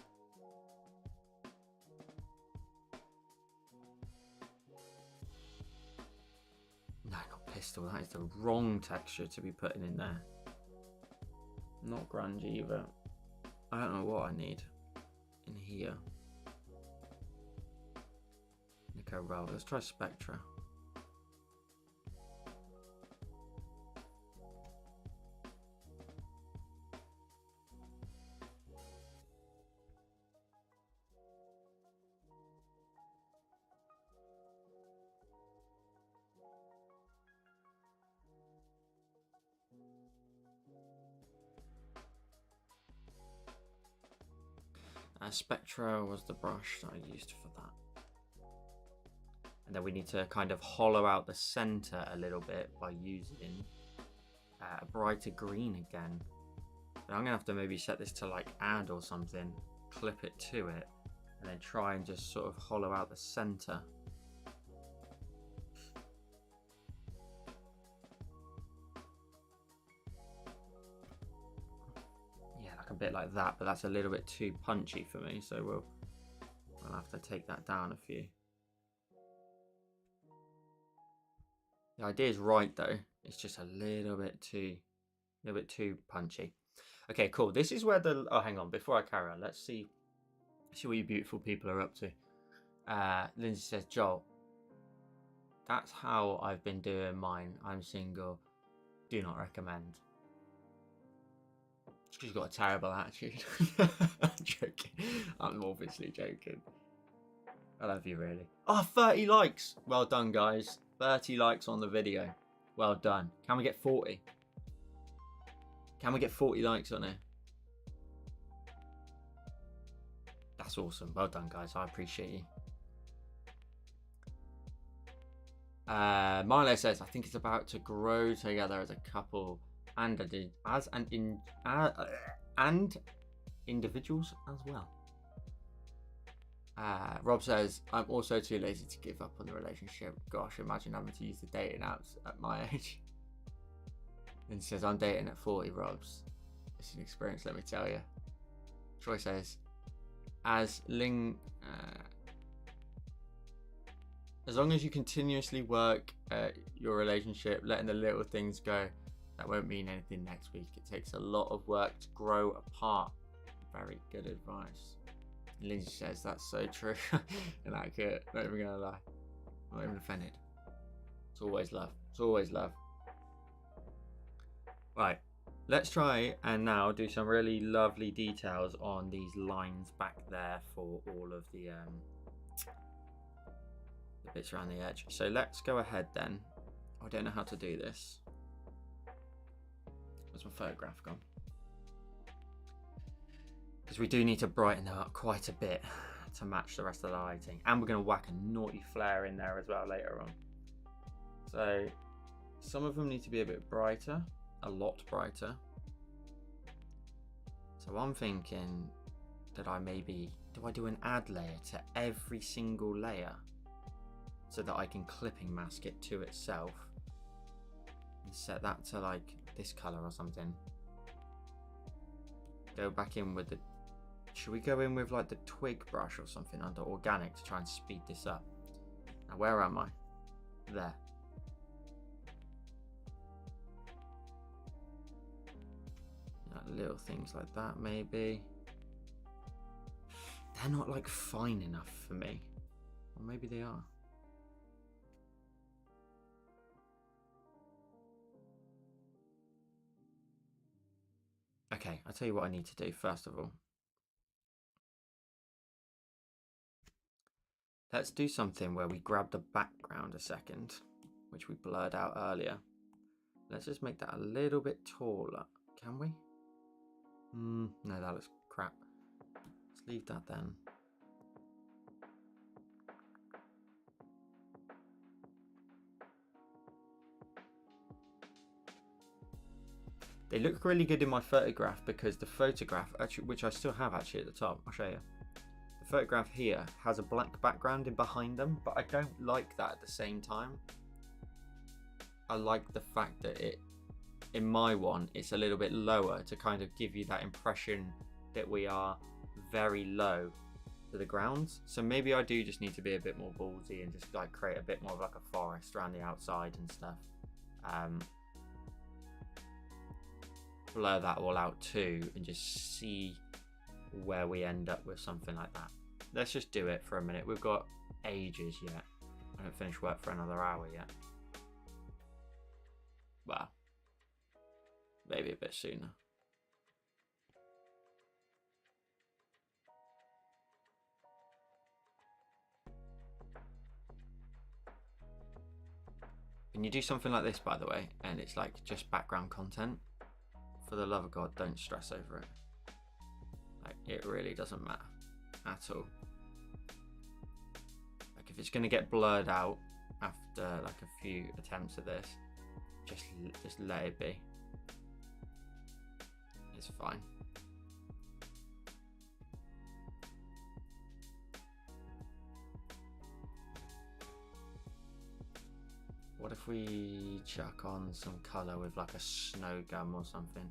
No, not pistol. That is the wrong texture to be putting in there. Not grunge either. I don't know what I need in here. Nico Roll. Let's try Spectra. Spectra was the brush that I used for that. And then we need to kind of hollow out the center a little bit by using a brighter green again. But I'm gonna have to maybe set this to like add or something, clip it to it, and then try and just sort of hollow out the center. Yeah, like a bit like that, but that's a little bit too punchy for me, so we'll have to take that down a few. The idea is right though, it's just a little bit too punchy. Okay, cool. This is where the, oh, hang on, before I carry on, let's see what you beautiful people are up to. Lindsay says, Joel, that's how I've been doing mine. I'm single, do not recommend. She's got a terrible attitude. I'm joking. I'm obviously joking. I love you, really. Oh, 30 likes. Well done, guys. 30 likes on the video. Well done. Can we get 40? Can we get 40 likes on it? That's awesome. Well done, guys. I appreciate you. Milo says, I think it's about to grow together as a couple and individuals as well. Rob says, I'm also too lazy to give up on the relationship. Gosh, imagine having to use the dating apps at my age. And says, I'm dating at 40, Robs. It's an experience, let me tell you. Troy says, as long as you continuously work your relationship, letting the little things go, that won't mean anything next week. It takes a lot of work to grow apart. Very good advice. Lindsay says, that's so true and accurate. Not even gonna lie. I'm not even offended. It's always love. It's always love. Right, let's try and now do some really lovely details on these lines back there for all of the bits around the edge. So let's go ahead then. I don't know how to do this. Where's my photograph gone? Because we do need to brighten them up quite a bit to match the rest of the lighting. And we're going to whack a naughty flare in there as well later on. So some of them need to be a bit brighter, a lot brighter. So I'm thinking that do I do an add layer to every single layer so that I can clipping mask it to itself and set that to like this color or something. Go back in with the, should we go in with like the twig brush or something under organic to try and speed this up? Now where am I? There. Little things like that maybe. They're not like fine enough for me. Or maybe they are. Okay, I'll tell you what I need to do first of all. Let's do something where we grab the background a second, which we blurred out earlier. Let's just make that a little bit taller. Can we? No, that looks crap. Let's leave that then. They look really good in my photograph because the photograph, actually, which I still have actually at the top, I'll show you. The photograph here has a black background in behind them, but I don't like that at the same time. I like the fact that in my one, it's a little bit lower to kind of give you that impression that we are very low to the ground. So maybe I do just need to be a bit more ballsy and just like create a bit more of like a forest around the outside and stuff. Blur that all out too and just see where we end up with something like that. Let's just do it for a minute. We've got ages yet. I haven't finished work for another hour yet. Well, maybe a bit sooner. When you do something like this, by the way, and it's like just background content, for the love of God, don't stress over it. Like, it really doesn't matter at all. Like, if it's going to get blurred out after like a few attempts of this, just let it be. It's fine. we chuck on some colour with like a snow gum or something?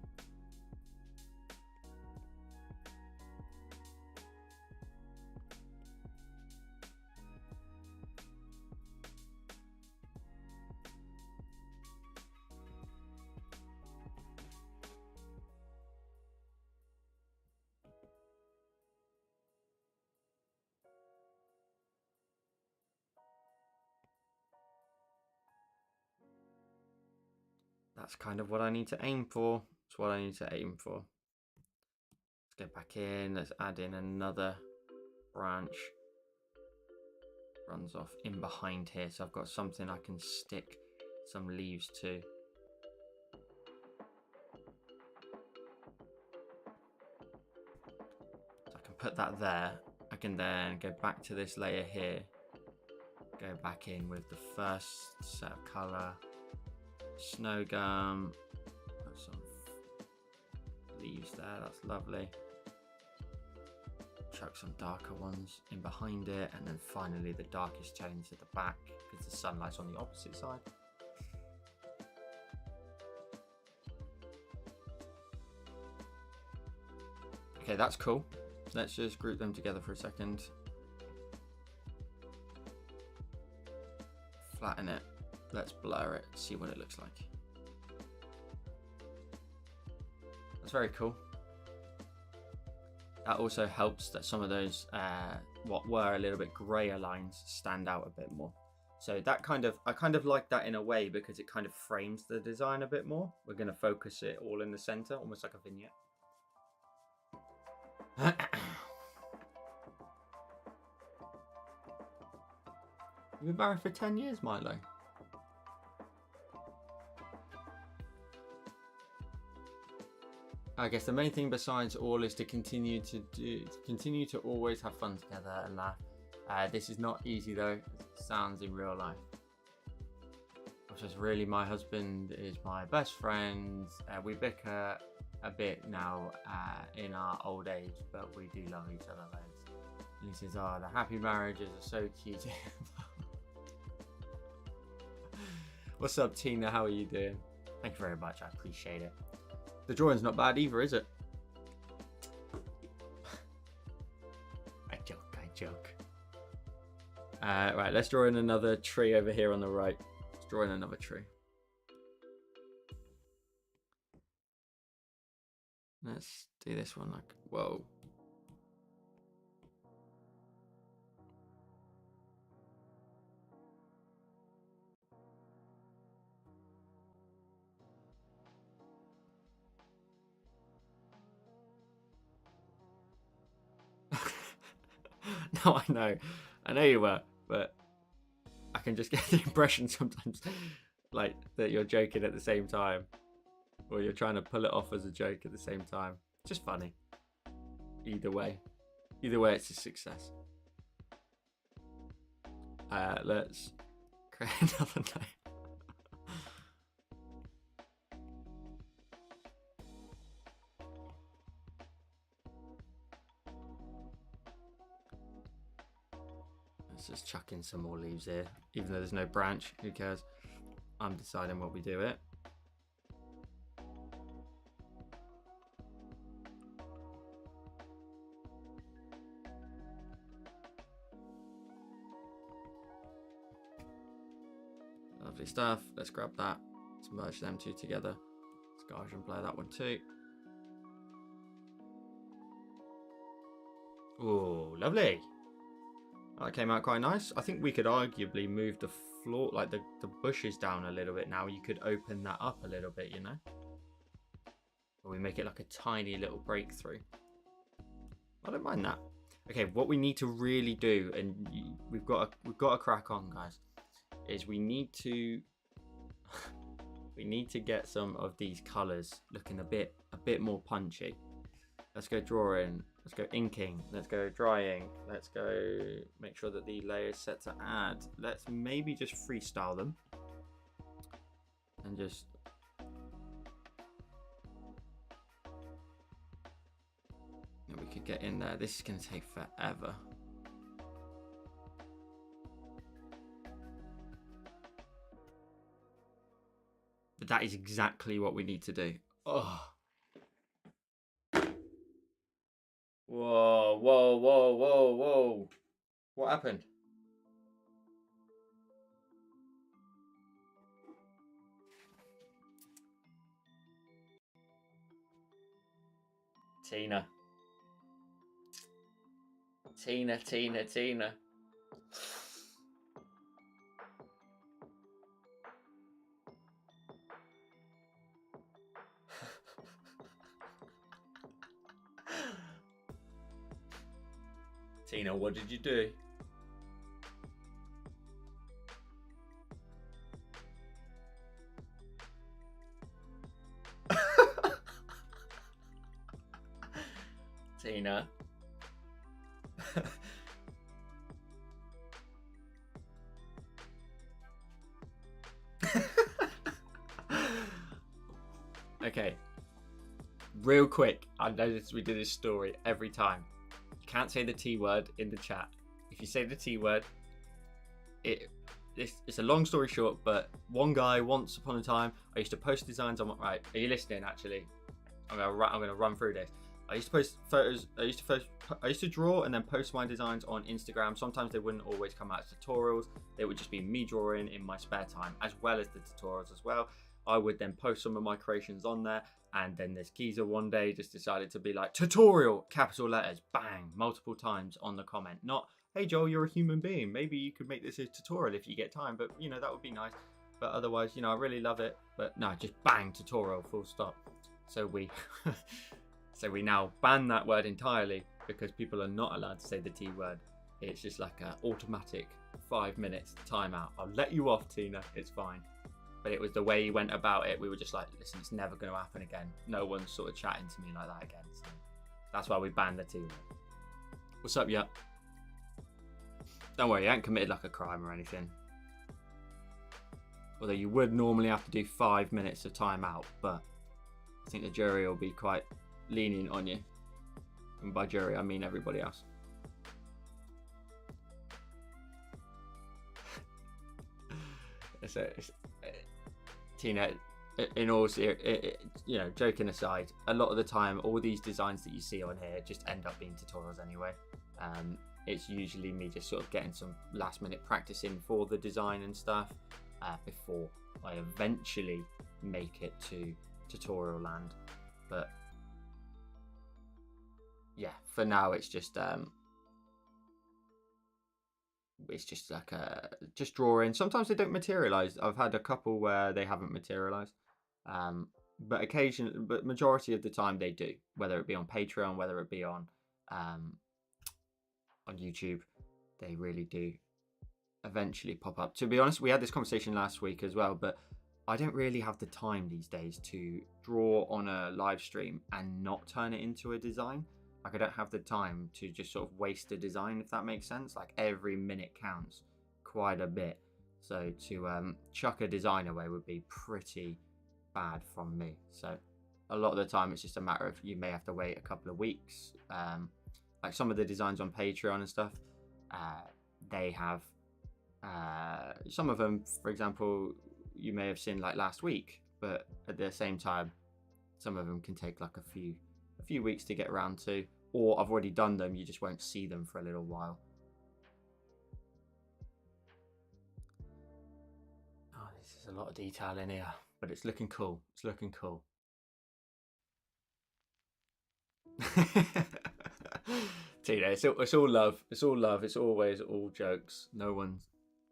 That's kind of what I need to aim for. That's what I need to aim for. Let's get back in. Let's add in another branch. Runs off in behind here. So I've got something I can stick some leaves to. So I can put that there. I can then go back to this layer here. Go back in with the first set of colour. Snow gum, put some leaves there, that's lovely. Chuck some darker ones in behind it, and then finally the darkest tones at the back because the sunlight's on the opposite side. Okay, that's cool. Let's just group them together for a second. Flatten it. Let's blur it, see what it looks like. That's very cool. That also helps that some of those, what were a little bit grayer lines stand out a bit more. So that I kind of like that in a way because it kind of frames the design a bit more. We're going to focus it all in the center, almost like a vignette. You've been married for 10 years, Milo. I guess the main thing besides all is to continue to always have fun together and laugh. This is not easy though. It sounds in real life. Which is really, my husband is my best friend. We bicker a bit now in our old age, but we do love each other loads. And he says, "Oh, the happy marriages are so cute." What's up, Tina? How are you doing? Thank you very much. I appreciate it. The drawing's not bad either, is it? I joke. Right, let's draw in another tree over here on the right. Let's draw in another tree. Let's do this one like, whoa. No, I know you were, but I can just get the impression sometimes like that you're joking at the same time, or you're trying to pull it off as a joke at the same time. Just funny. Either way, it's a success. Let's create another name. Let's just chuck in some more leaves here. Even though there's no branch, who cares? I'm deciding what we do it. Lovely stuff. Let's grab that. Let's merge them two together. Let's go and blur that one too. Oh, lovely. That came out quite nice. I think we could arguably move the floor, like the bushes down a little bit now. You could open that up a little bit, you know? Or we make it like a tiny little breakthrough. I don't mind that. Okay, what we need to really do, and we've got to crack on, guys, is we need to get some of these colors looking a bit more punchy. Let's go drawing. Let's go inking. Let's go drying. Let's go make sure that the layer is set to add. Let's maybe just freestyle them and just we could get in there. This is going to take forever. That is exactly what we need to do. Oh. Whoa, whoa, whoa, whoa, whoa. What happened? Tina. Tina. Tina, what did you do? Tina. Okay. Real quick, I noticed we do this story every time. You can't say the T word in the chat. If you say the T word, it's a long story short, but one guy once upon a time, I used to post designs on. Right, are you listening? Actually, I'm gonna run through this. I used to post photos. I used to draw and then post my designs on Instagram. Sometimes they wouldn't always come out as tutorials. They would just be me drawing in my spare time, as well as the tutorials as well. I would then post some of my creations on there, and then this geezer one day just decided to be like, tutorial, capital letters, bang, multiple times on the comment. Not, hey Joel, you're a human being. Maybe you could make this a tutorial if you get time, but you know, that would be nice. But otherwise, you know, I really love it. But no, just bang, tutorial, full stop. So we so we now ban that word entirely because people are not allowed to say the T word. It's just like an automatic 5 minutes timeout. I'll let you off, Tina, it's fine. But it was the way he went about it. We were just like, listen, it's never going to happen again. No one's sort of chatting to me like that again. So that's why we banned the T word. What's up, yeah? Don't worry, you ain't committed like a crime or anything. Although you would normally have to do 5 minutes of timeout, but I think the jury will be quite lenient on you. And by jury, I mean everybody else. Tina, in all seriousness, you know, joking aside, a lot of the time, all these designs that you see on here just end up being tutorials anyway. It's usually me just sort of getting some last minute practice in for the design and stuff before I eventually make it to tutorial land. But yeah, for now it's just like just drawing. Sometimes they don't materialize. I've had a couple where they haven't materialized, but majority of the time they do, whether it be on Patreon, whether it be on YouTube, they really do eventually pop up. To be honest, we had this conversation last week as well, but I don't really have the time these days to draw on a live stream and not turn it into a design. Like, I don't have the time to just sort of waste a design, if that makes sense. Like, every minute counts quite a bit. So to chuck a design away would be pretty bad from me. So a lot of the time it's just a matter of you may have to wait a couple of weeks. Like some of the designs on Patreon and stuff, they have some of them, for example, you may have seen like last week, but at the same time, some of them can take like a few weeks to get around to, or I've already done them, you just won't see them for a little while. Oh, this is a lot of detail in here, but it's looking cool. It's looking cool. Tina, it's all love. It's all love. It's always all jokes. No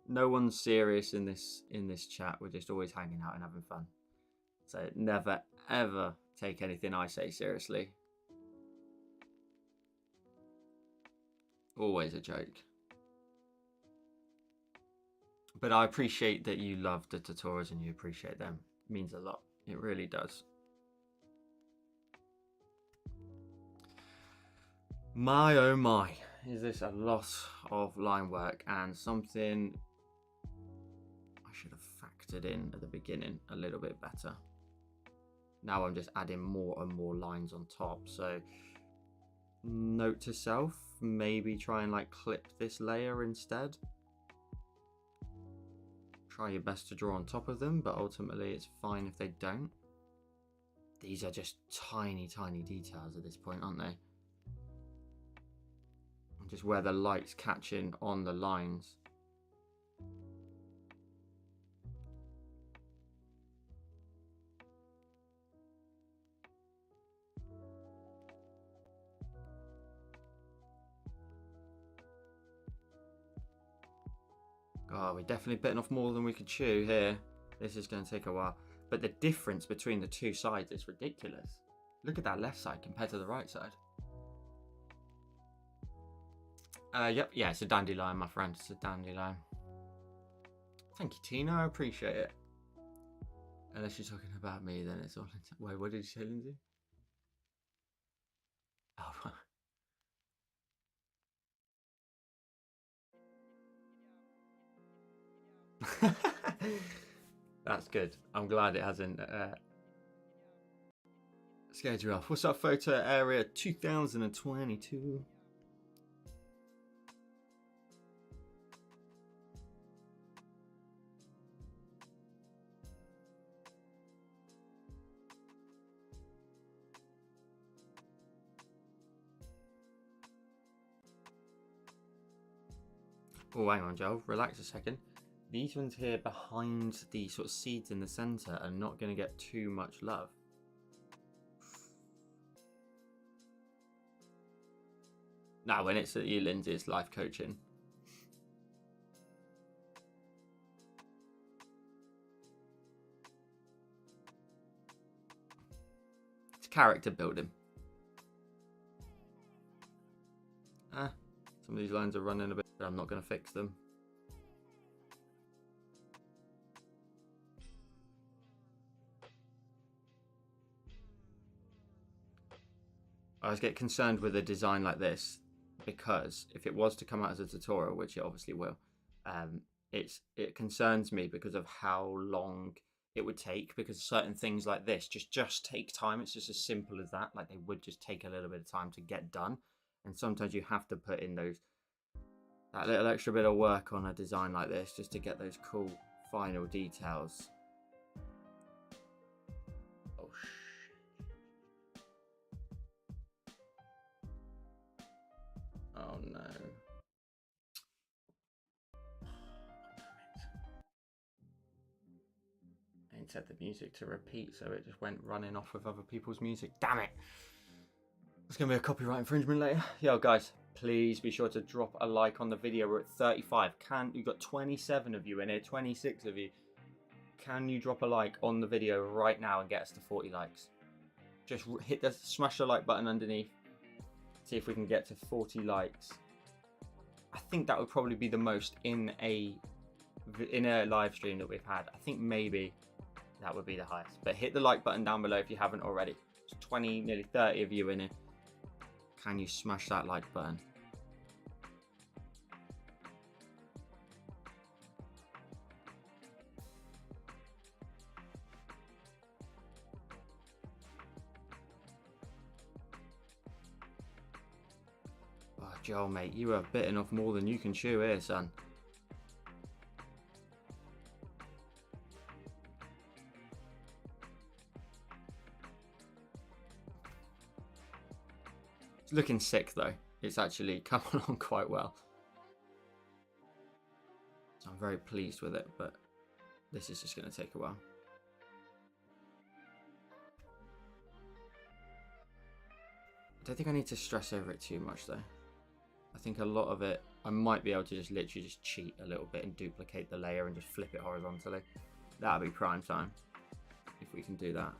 one's serious in this chat. We're just always hanging out and having fun. So never ever take anything I say seriously. Always a joke. But I appreciate that you love the tutorials and you appreciate them. It means a lot. It really does. My oh my, is this a lot of line work and something I should have factored in at the beginning a little bit better. Now I'm just adding more and more lines on top. So note to self, maybe try and like clip this layer instead. Try your best to draw on top of them, but ultimately it's fine if they don't. These are just tiny, tiny details at this point, aren't they? Just where the light's catching on the lines. Oh, we're definitely bitten off more than we could chew here. This is going to take a while. But the difference between the two sides is ridiculous. Look at that left side compared to the right side. Yep, yeah, it's a dandelion, my friend. It's a dandelion. Thank you, Tina. I appreciate it. Unless you're talking about me, then it's all... Wait, what did you say, Lindsay? Oh, that's good. I'm glad it hasn't scared you off. What's up, photo area 2022? Oh, hang on, Joel. Relax a second. These ones here behind the sort of seeds in the center are not going to get too much love. Now, when it's at you, Lindsay, it's life coaching. It's character building. Some of these lines are running a bit, but I'm not going to fix them. I always get concerned with a design like this because if it was to come out as a tutorial, which it obviously will, it concerns me because of how long it would take, because certain things like this just take time. It's just as simple as that. Like, they would just take a little bit of time to get done, and sometimes you have to put in that little extra bit of work on a design like this just to get those cool final details. Oh shit. Oh no. And set the music to repeat, so it just went running off with other people's music. Damn it. It's going to be a copyright infringement later. Yo, guys, please be sure to drop a like on the video. We're at 35. You've got 27 of you in here, 26 of you. Can you drop a like on the video right now and get us to 40 likes? Just smash the like button underneath. See if we can get to 40 likes. I think that would probably be the most in a live stream that we've had. I think maybe that would be the highest. But hit the like button down below if you haven't already. There's 20, nearly 30 of you in here. Can you smash that like button? Oh, Joel, mate, you have bitten off more than you can chew here, son. It's looking sick though. It's actually come along quite well. So I'm very pleased with it, but this is just going to take a while. I don't think I need to stress over it too much though. I think a lot of it, I might be able to just literally just cheat a little bit and duplicate the layer and just flip it horizontally. That'll be prime time if we can do that.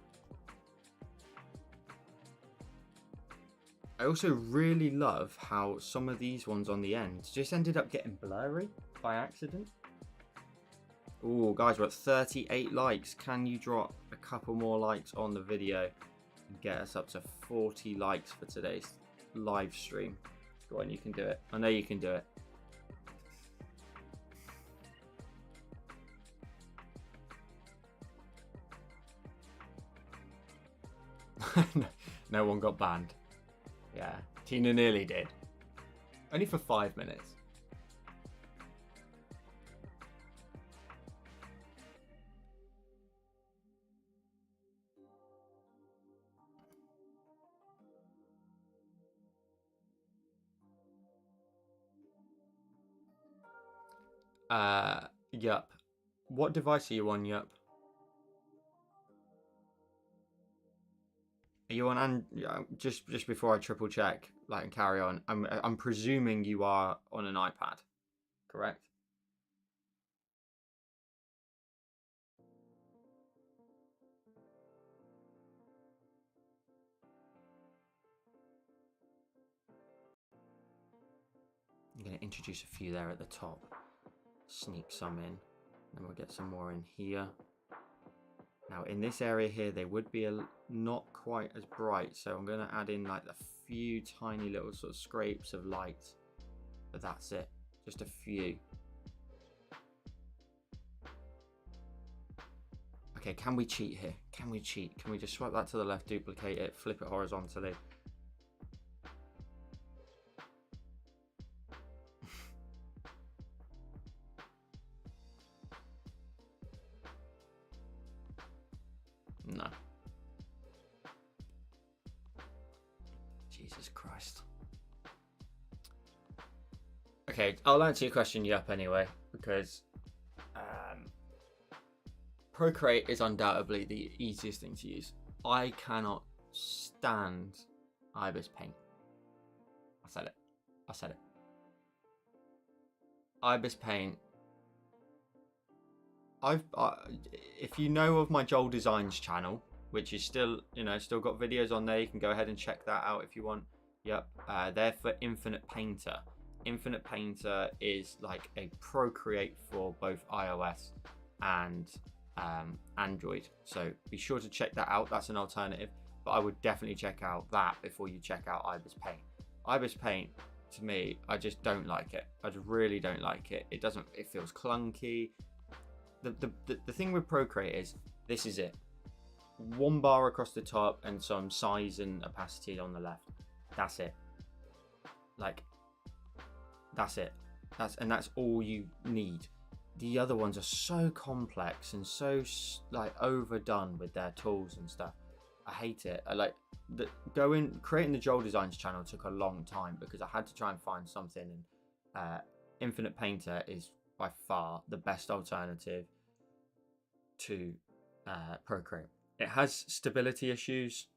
I also really love how some of these ones on the end just ended up getting blurry by accident. Oh, guys, we're at 38 likes. Can you drop a couple more likes on the video and get us up to 40 likes for today's live stream? Go on, you can do it. I know you can do it. No one got banned. Yeah, Tina nearly did. Only for 5 minutes. Yup. What device are you on, Yup? Are you on, and just before I triple check, like, and carry on, I'm presuming you are on an iPad, correct? I'm going to introduce a few there at the top, sneak some in, then we'll get some more in here. Now in this area here, they would be not quite as bright, so I'm going to add in like a few tiny little sort of scrapes of light, but that's it, just a few. Okay, can we cheat here? Can we cheat? Can we just swipe that to the left, duplicate it, flip it horizontally? No. Jesus Christ. Okay, I'll answer your question, Yup, anyway, because Procreate is undoubtedly the easiest thing to use. I cannot stand Ibis Paint. I said it. I said it. Ibis Paint. If you know of my Joel Designs channel, which is still, still got videos on there, you can go ahead and check that out if you want. Yep, they're for Infinite Painter. Infinite Painter is like a Procreate for both iOS and Android, so be sure to check that out. That's an alternative, but I would definitely check out that before you check out Ibis Paint. Ibis Paint, to me, I just don't like it. I just really don't like it. It feels clunky. The thing with Procreate is, this is it. One bar across the top and some size and opacity on the left. That's it. Like, that's it. That's all you need. The other ones are so complex and so like overdone with their tools and stuff. I hate it. Creating the Joel Designs channel took a long time because I had to try and find something, and Infinite Painter is by far the best alternative to Procreate. It has stability issues.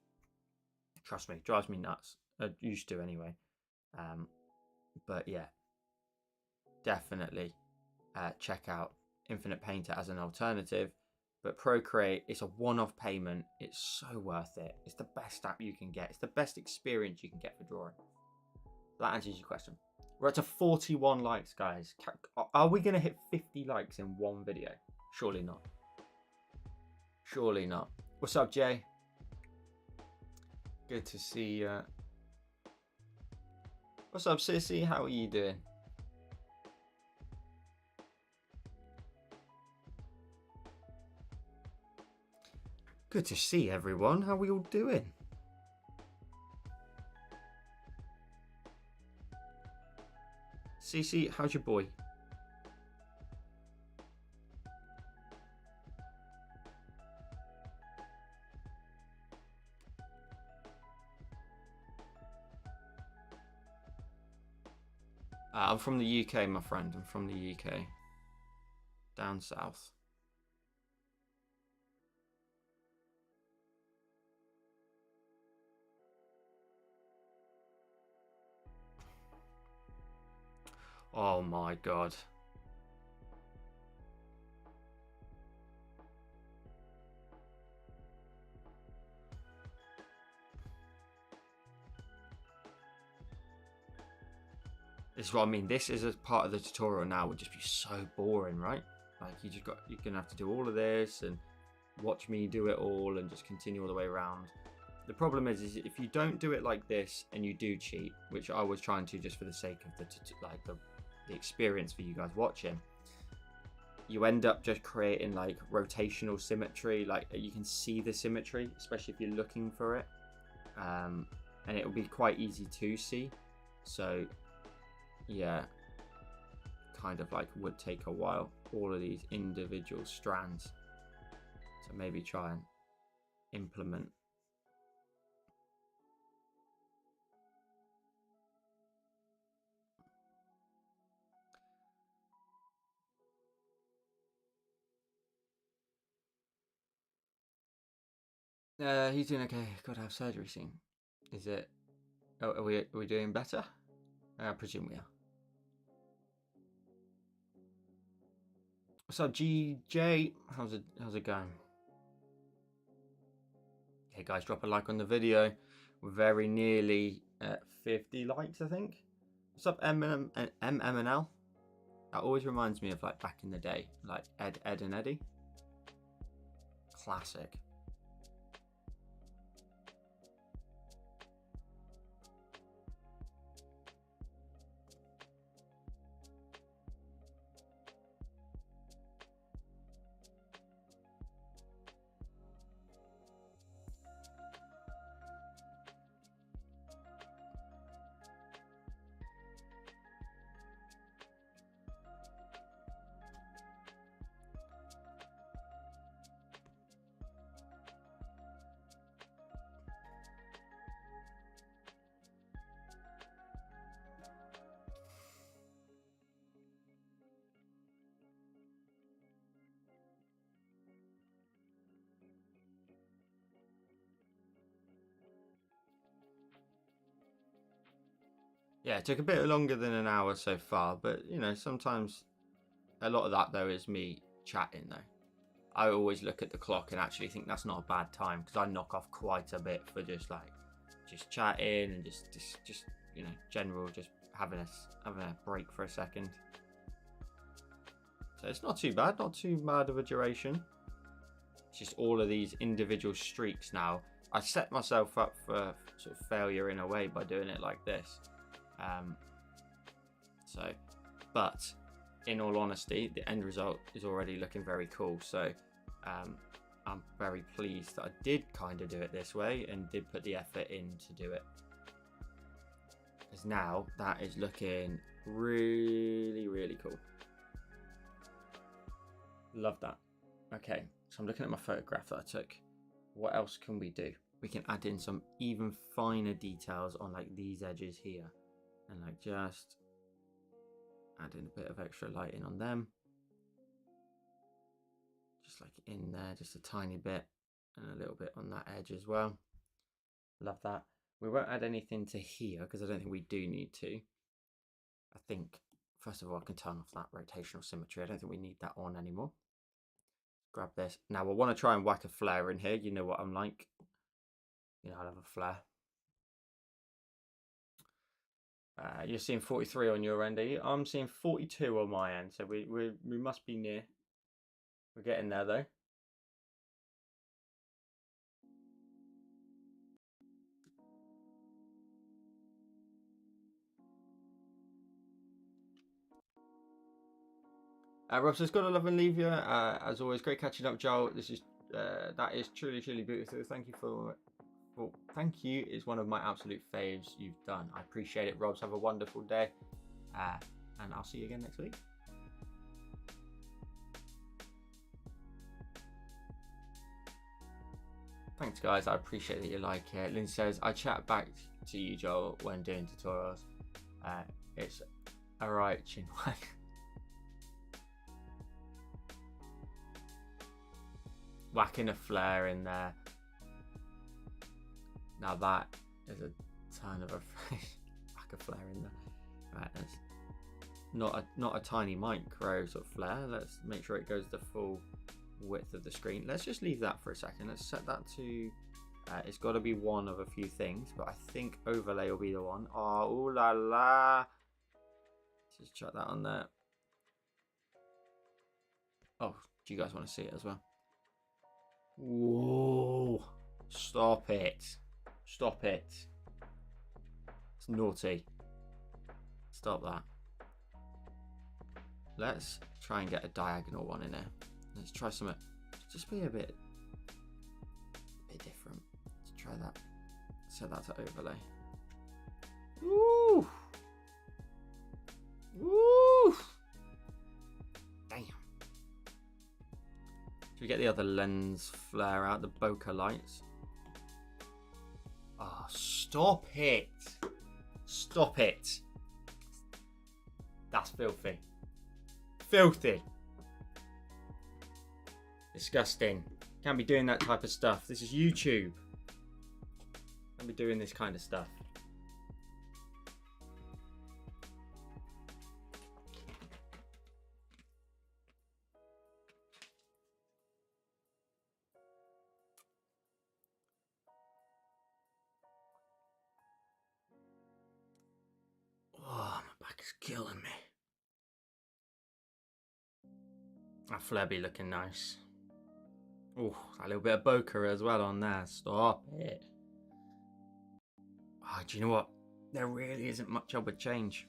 Trust me, drives me nuts. I used to anyway. But yeah, definitely check out Infinite Painter as an alternative. But Procreate, it's a one-off payment. It's so worth it. It's the best app you can get. It's the best experience you can get for drawing. That answers your question. We're up to 41 likes, guys. Are we going to hit 50 likes in one video? Surely not. Surely not. What's up, Jay? Good to see you. What's up, Sissy? How are you doing? Good to see everyone. How are we all doing? Cece, how's your boy? I'm from the UK, my friend. I'm from the UK. Down south. Oh my god. This is what I mean. This is a part of the tutorial now would just be so boring, right? Like you're gonna have to do all of this and watch me do it all and just continue all the way around. The problem is if you don't do it like this and you do cheat, which I was trying to just for the sake of the experience for you guys watching, you end up just creating like rotational symmetry. Like you can see the symmetry, especially if you're looking for it, and it will be quite easy to see. So yeah, kind of like would take a while, all of these individual strands, to maybe try and implement. He's doing okay. Got to have surgery soon. Is it? Oh, are we doing better? I presume we are. What's up, GJ? How's it going? Hey guys, drop a like on the video. We're very nearly at 50 likes, I think. What's up, MML? That always reminds me of like back in the day, like Ed and Eddie. Classic. Yeah, it took a bit longer than an hour so far, but you know, sometimes a lot of that though is me chatting though. I always look at the clock and actually think that's not a bad time because I knock off quite a bit for just chatting and just you know, general, just having a break for a second. So it's not too bad of a duration. It's just all of these individual streaks now. I set myself up for sort of failure in a way by doing it like this. But in all honesty, the end result is already looking very cool. So I'm very pleased that I did kind of do it this way and did put the effort in to do it. Because now that is looking really, really cool. Love that. Okay, so I'm looking at my photograph that I took. What else can we do? We can add in some even finer details on like these edges here. And like just add in a bit of extra lighting on them. Just like in there, just a tiny bit and a little bit on that edge as well. Love that. We won't add anything to here because I don't think we do need to. I think, first of all, I can turn off that rotational symmetry. I don't think we need that on anymore. Grab this. Now we'll want to try and whack a flare in here. You know what I'm like. You know, I'll have a flare. You're seeing 43 on your end, are you? I'm seeing 42 on my end, so we must be near. We're getting there though. Rob says, "Gotta love and leave you." As always, great catching up, Joel. This is that is truly beautiful. Thank you for. Well, thank you is one of my absolute faves you've done. I appreciate it, Robs. Have a wonderful day, and I'll see you again next week. Thanks, guys. I appreciate that you like it. Lynn says, "I chat back to you, Joel, when doing tutorials." It's alright, Chinwag. Whacking a flare in there. Now that is a ton of a whack a flare in there. Right, that's not a tiny micro sort of flare. Let's make sure it goes the full width of the screen. Let's just leave that for a second. Let's set that to it's got to be one of a few things, but I think overlay will be the one. Oh, ooh la la. Let's just chuck that on there. Oh, do you guys want to see it as well? Whoa, stop it. Stop it. It's naughty. Stop that. Let's try and get a diagonal one in there. Let's try something. Just be a bit different. Let's try that. Set that to overlay. Woo! Woo! Damn. Should we get the other lens flare out? The bokeh lights. Oh, stop it. Stop it. That's filthy. Filthy. Disgusting. Can't be doing that type of stuff. This is YouTube. Can't be doing this kind of stuff. Oh, my back is killing me. That flabby looking nice. Oh, a little bit of bokeh as well on there. Stop it. Oh, do you know what? There really isn't much I would change.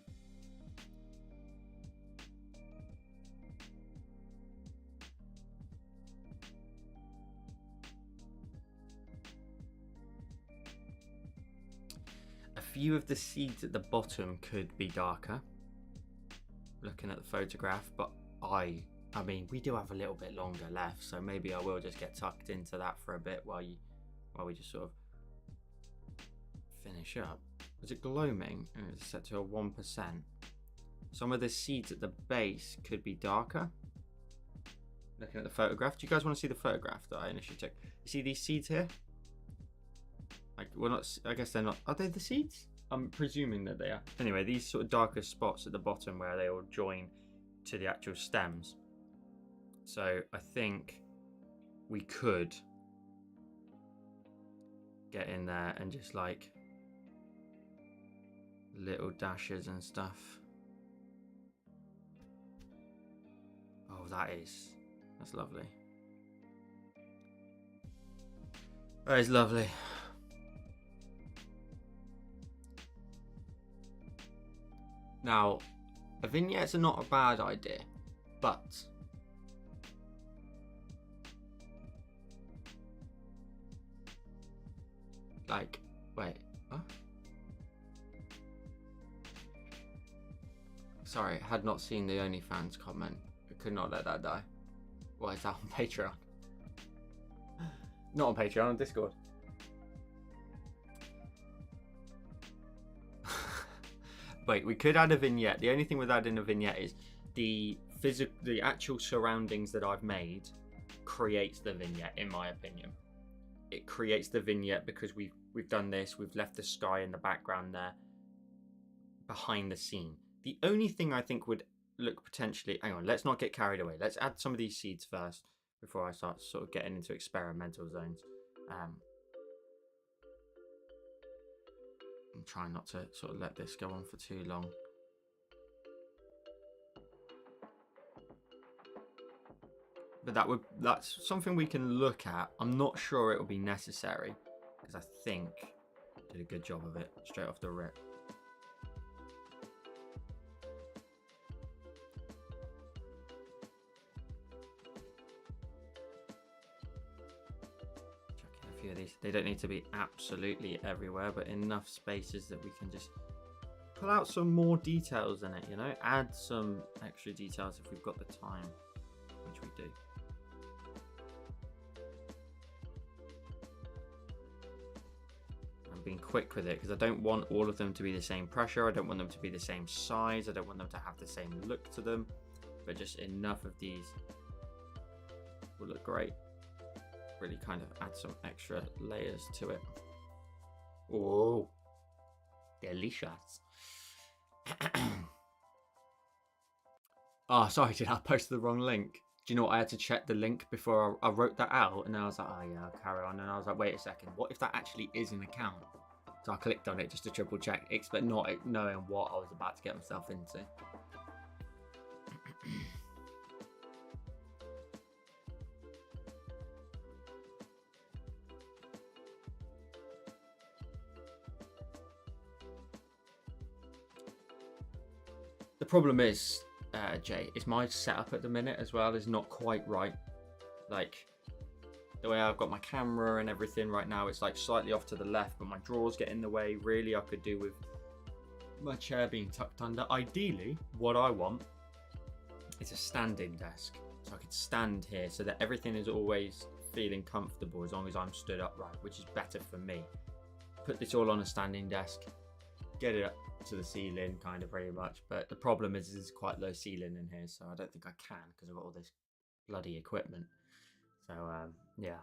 A few of the seeds at the bottom could be darker, looking at the photograph, but I mean, we do have a little bit longer left, so maybe I will just get tucked into that for a bit while we just sort of finish up. Is it gloaming? And it's set to a 1%. Some of the seeds at the base could be darker. Looking at the photograph. Do you guys want to see the photograph that I initially took? You see these seeds here? Like, well, not. I guess they're not. Are they the seeds? I'm presuming that they are. Anyway, these sort of darker spots at the bottom where they all join to the actual stems. So I think we could get in there and just like little dashes and stuff. Oh, that's lovely. That is lovely. Now, vignettes are not a bad idea, but like, wait, huh? Sorry, had not seen the OnlyFans comment. I could not let that die. Why is that on Patreon? Not on Patreon, on Discord. Wait, we could add a vignette. The only thing with adding a vignette is the actual surroundings that I've made creates the vignette, in my opinion. It creates the vignette because we've done this. We've left the sky in the background there, behind the scene. The only thing I think would look potentially... Hang on, let's not get carried away. Let's add some of these seeds first before I start sort of getting into experimental zones. I'm trying not to sort of let this go on for too long. But that's something we can look at. I'm not sure it will be necessary because I think I did a good job of it straight off the rip. A few of these. They don't need to be absolutely everywhere, but enough spaces that we can just pull out some more details in it, you know, add some extra details if we've got the time, which we do. I'm being quick with it because I don't want all of them to be the same pressure. I don't want them to be the same size. I don't want them to have the same look to them, but just enough of these will look great. Really kind of add some extra layers to it. Oh, delicious. Oh, sorry, did I post the wrong link? Do you know what? I had to check the link before I wrote that out, and then I was like, oh yeah, I'll carry on. And I was like, wait a second, what if that actually is an account? So I clicked on it just to triple check, but not knowing what I was about to get myself into. The problem is, Jay, is my setup at the minute as well is not quite right. Like, the way I've got my camera and everything right now, it's like slightly off to the left, but my drawers get in the way. Really, I could do with my chair being tucked under. Ideally, what I want is a standing desk. So I could stand here so that everything is always feeling comfortable as long as I'm stood upright, which is better for me. Put this all on a standing desk, get it up to the ceiling kind of pretty much, but the problem is quite low ceiling in here, so I don't think I can because I've got all this bloody equipment. So yeah.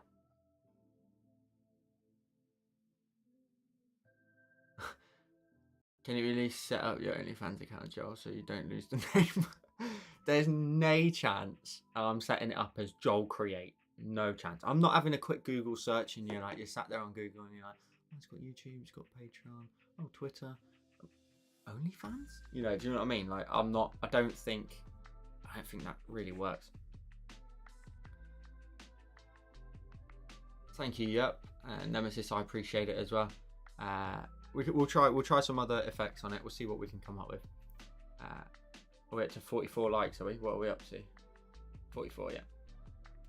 Can you really set up your OnlyFans account, Joel, so you don't lose the name? There's no chance I'm setting it up as Joel Create. No chance. I'm not having a quick Google search and you're sat there on Google and you're like, oh, it's got YouTube, it's got Patreon, oh, Twitter, OnlyFans? You know, do you know what I mean? Like, I don't think that really works. Thank you, yep. Nemesis, I appreciate it as well. We'll try some other effects on it. We'll see what we can come up with. We're up to 44 likes, are we? What are we up to? 44, yeah.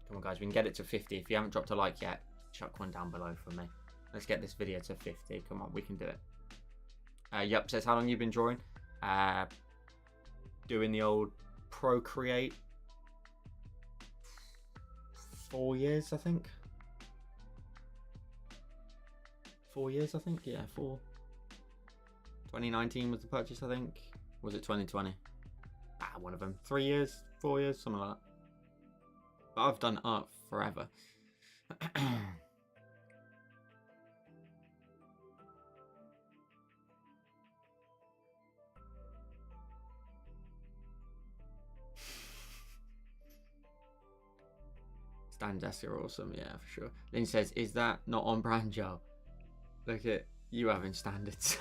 Come on, guys, we can get it to 50. If you haven't dropped a like yet, chuck one down below for me. Let's get this video to 50. Come on, we can do it. Yup says, how long you been drawing? Doing the old Procreate. 4 years, I think. 4 years, I think. Yeah, 4. 2019 was the purchase, I think. Was it 2020? One of them. 3 years, 4 years, something like that. But I've done art forever. Stands are awesome, yeah, for sure. Lynn says, is that not on brand, Joe? Look at you having standards.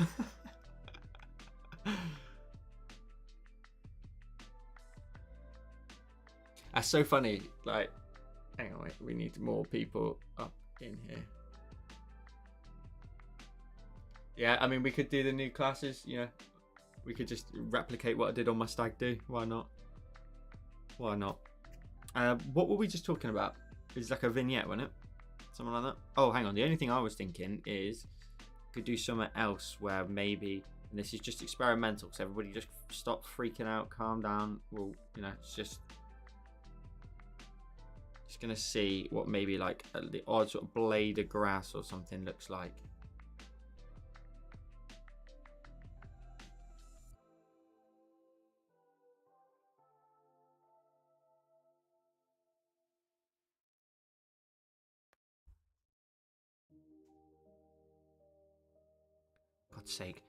That's so funny. Like, hang on, wait, we need more people up in here. Yeah, I mean, we could do the new classes, you know. We could just replicate what I did on my stag do. Why not? Why not? What were we just talking about? It's like a vignette, wasn't it? Something like that. Oh, hang on. The only thing I was thinking is could do something else where maybe, and this is just experimental, so everybody just stop freaking out, calm down. Well, you know, it's just gonna see what maybe like the odd sort of blade of grass or something looks like. God's sake.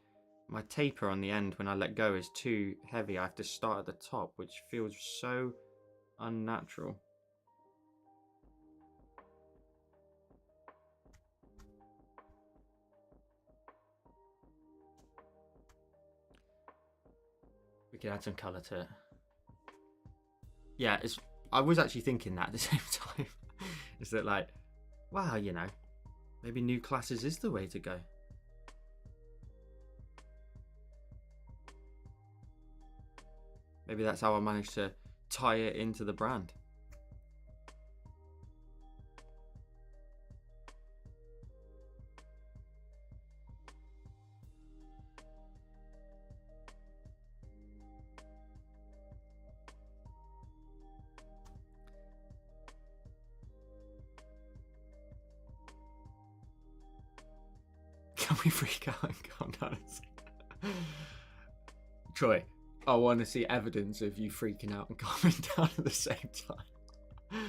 My taper on the end when I let go is too heavy. I have to start at the top, which feels so unnatural. We could add some colour to it. Yeah, I was actually thinking that at the same time. Is that like, wow, you know, maybe new classes is the way to go. Maybe that's how I managed to tie it into the brand. Can we freak out and calm down? Troy, I want to see evidence of you freaking out and calming down at the same time.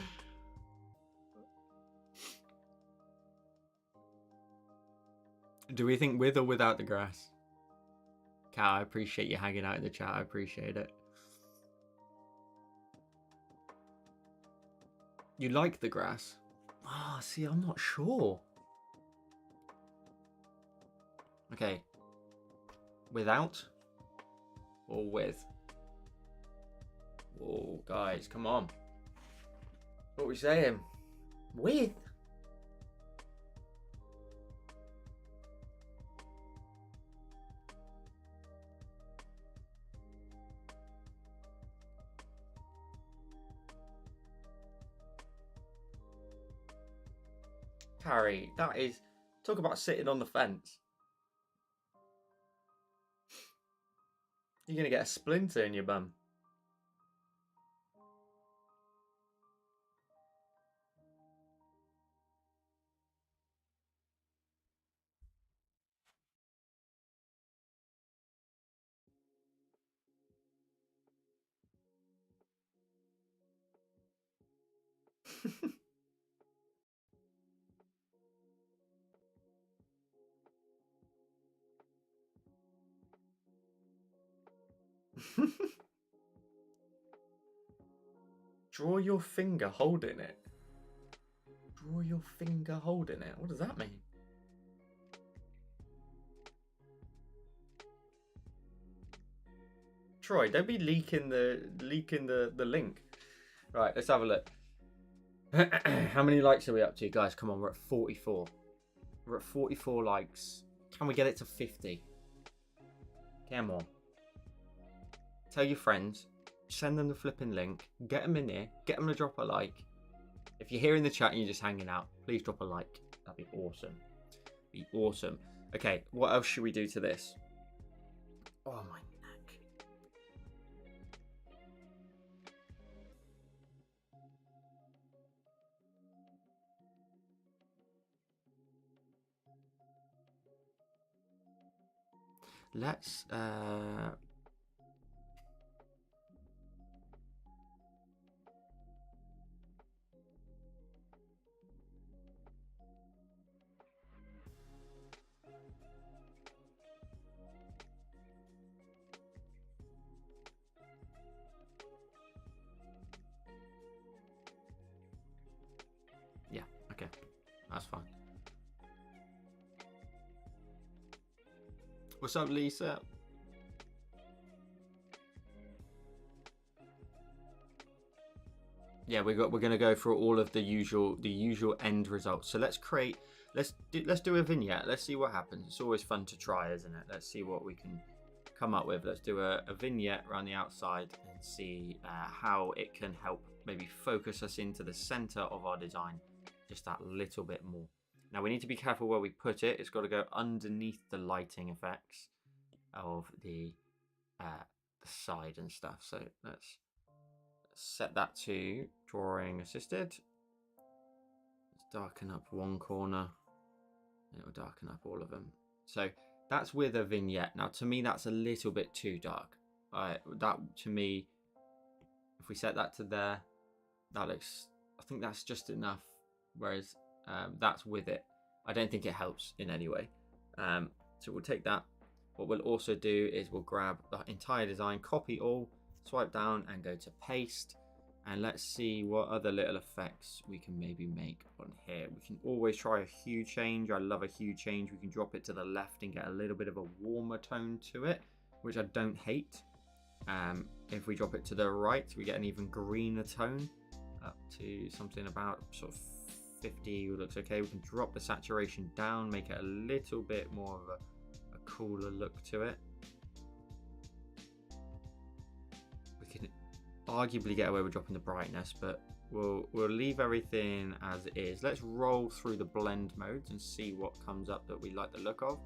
Do we think with or without the grass? Cal, I appreciate you hanging out in the chat. I appreciate it. You like the grass? Ah, oh, see, I'm not sure. Okay. Without or with? Oh, guys, come on. What are we saying? With? Harry, that is... Talk about sitting on the fence. You're going to get a splinter in your bum. Draw your finger holding it. Draw your finger holding it. What does that mean? Troy, don't be leaking the link. Right, let's have a look. How many likes are we up to, guys? Come on, we're at 44. We're at 44 likes. Can we get it to 50? Come on. Tell your friends. Send them the flipping link. Get them in here. Get them to drop a like. If you're here in the chat and you're just hanging out, please drop a like. That'd be awesome. Be awesome. Okay, what else should we do to this? Oh, my neck. Let's yeah, okay. That's fine. What's up, Lisa? Yeah, we're gonna go through all of the usual end results. So let's do a vignette. Let's see what happens. It's always fun to try, isn't it? Let's see what we can come up with. Let's do a vignette around the outside and see how it can help maybe focus us into the center of our design just that little bit more. Now we need to be careful where we put it. It's got to go underneath the lighting effects of the side and stuff. So let's set that to drawing assisted. Let's darken up one corner. It will darken up all of them. So that's with a vignette. Now to me that's a little bit too dark. That to me, if we set that to there, that looks, I think that's just enough. Whereas that's with it. I don't think it helps in any way. So we'll take that. What we'll also do is we'll grab the entire design, copy all, swipe down and go to paste. And let's see what other little effects we can maybe make on here. We can always try a hue change. I love a hue change. We can drop it to the left and get a little bit of a warmer tone to it, which I don't hate. If we drop it to the right, we get an even greener tone, up to something about sort of 50 looks okay. We can drop the saturation down, make it a little bit more of a cooler look to it. We can arguably get away with dropping the brightness, but we'll leave everything as it is. Let's roll through the blend modes and see what comes up that we like the look of.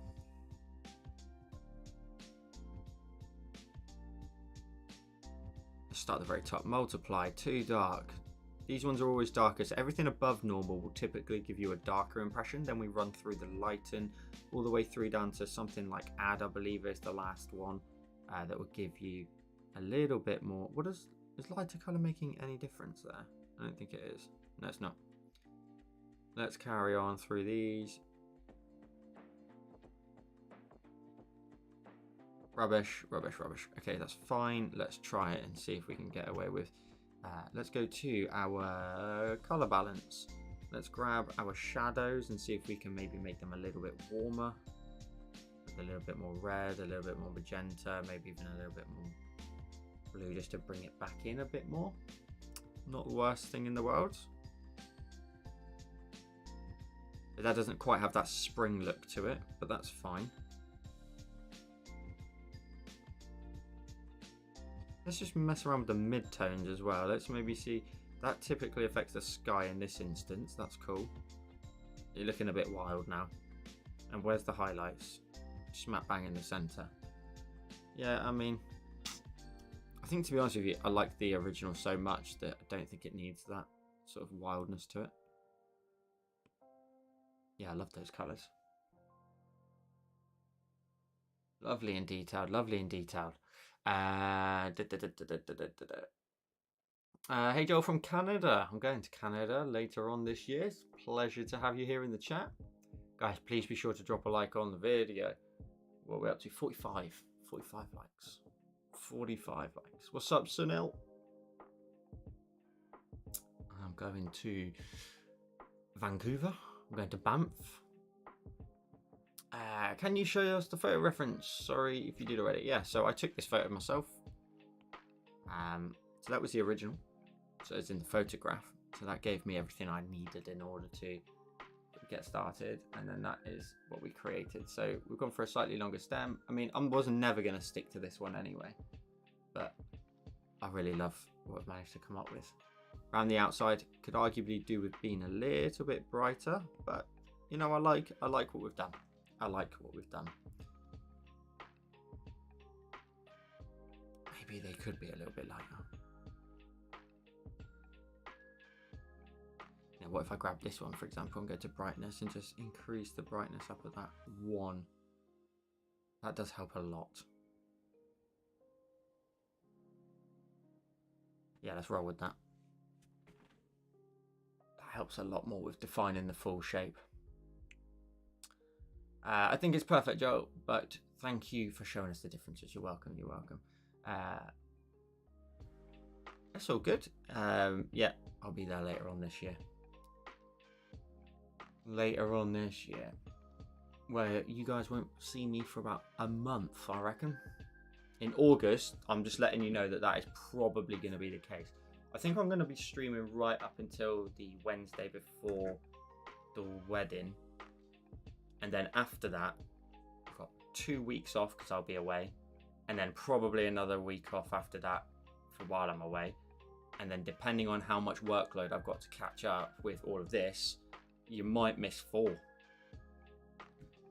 Let's start at the very top. Multiply, too dark. These ones are always darker, so everything above normal will typically give you a darker impression. Then we run through the lighten all the way through down to something like add, I believe is the last one, that will give you a little bit more. Is lighter color making any difference there? I don't think it is. No, it's not. Let's carry on through these. Rubbish, rubbish, rubbish. Okay, that's fine. Let's try it and see if we can get away with. Let's go to our color balance. Let's grab our shadows and see if we can maybe make them a little bit warmer. A little bit more red, a little bit more magenta, maybe even a little bit more blue, just to bring it back in a bit more. Not the worst thing in the world. But that doesn't quite have that spring look to it, but that's fine. Let's just mess around with the mid-tones as well. Let's maybe see. That typically affects the sky in this instance. That's cool. You're looking a bit wild now. And where's the highlights? Smack bang in the center. Yeah, I mean, I think to be honest with you, I like the original so much that I don't think it needs that sort of wildness to it. Yeah, I love those colors. Lovely and detailed, lovely and detailed. Hey Joel from Canada. I'm going to Canada later on this year. It's a pleasure to have you here in the chat. Guys, please be sure to drop a like on the video. What are we up to? 45 likes. 45 likes. What's up, Sunil? I'm going to Vancouver. I'm going to Banff. Can you show us the photo reference? Sorry if you did already. Yeah, so I took this photo myself. So that was the original. So it's in the photograph. So that gave me everything I needed in order to get started. And then that is what we created. So we've gone for a slightly longer stem. I mean, I was never going to stick to this one anyway. But I really love what I've managed to come up with. Around the outside, could arguably do with being a little bit brighter. But, you know, I like what we've done. I like what we've done. Maybe they could be a little bit lighter. Now, what if I grab this one, for example, and go to brightness and just increase the brightness up at that 1? That does help a lot. Yeah, let's roll with that. That helps a lot more with defining the full shape. I think it's perfect, Joe, but thank you for showing us the differences. You're welcome, you're welcome. That's all good. Yeah, I'll be there later on this year. Later on this year. Where you guys won't see me for about a month, I reckon. In August, I'm just letting you know that that is probably going to be the case. I think I'm going to be streaming right up until the Wednesday before the wedding. And then after that, I've got 2 weeks off because I'll be away. And then probably another week off after that for while I'm away. And then depending on how much workload I've got to catch up with all of this, you might miss 4.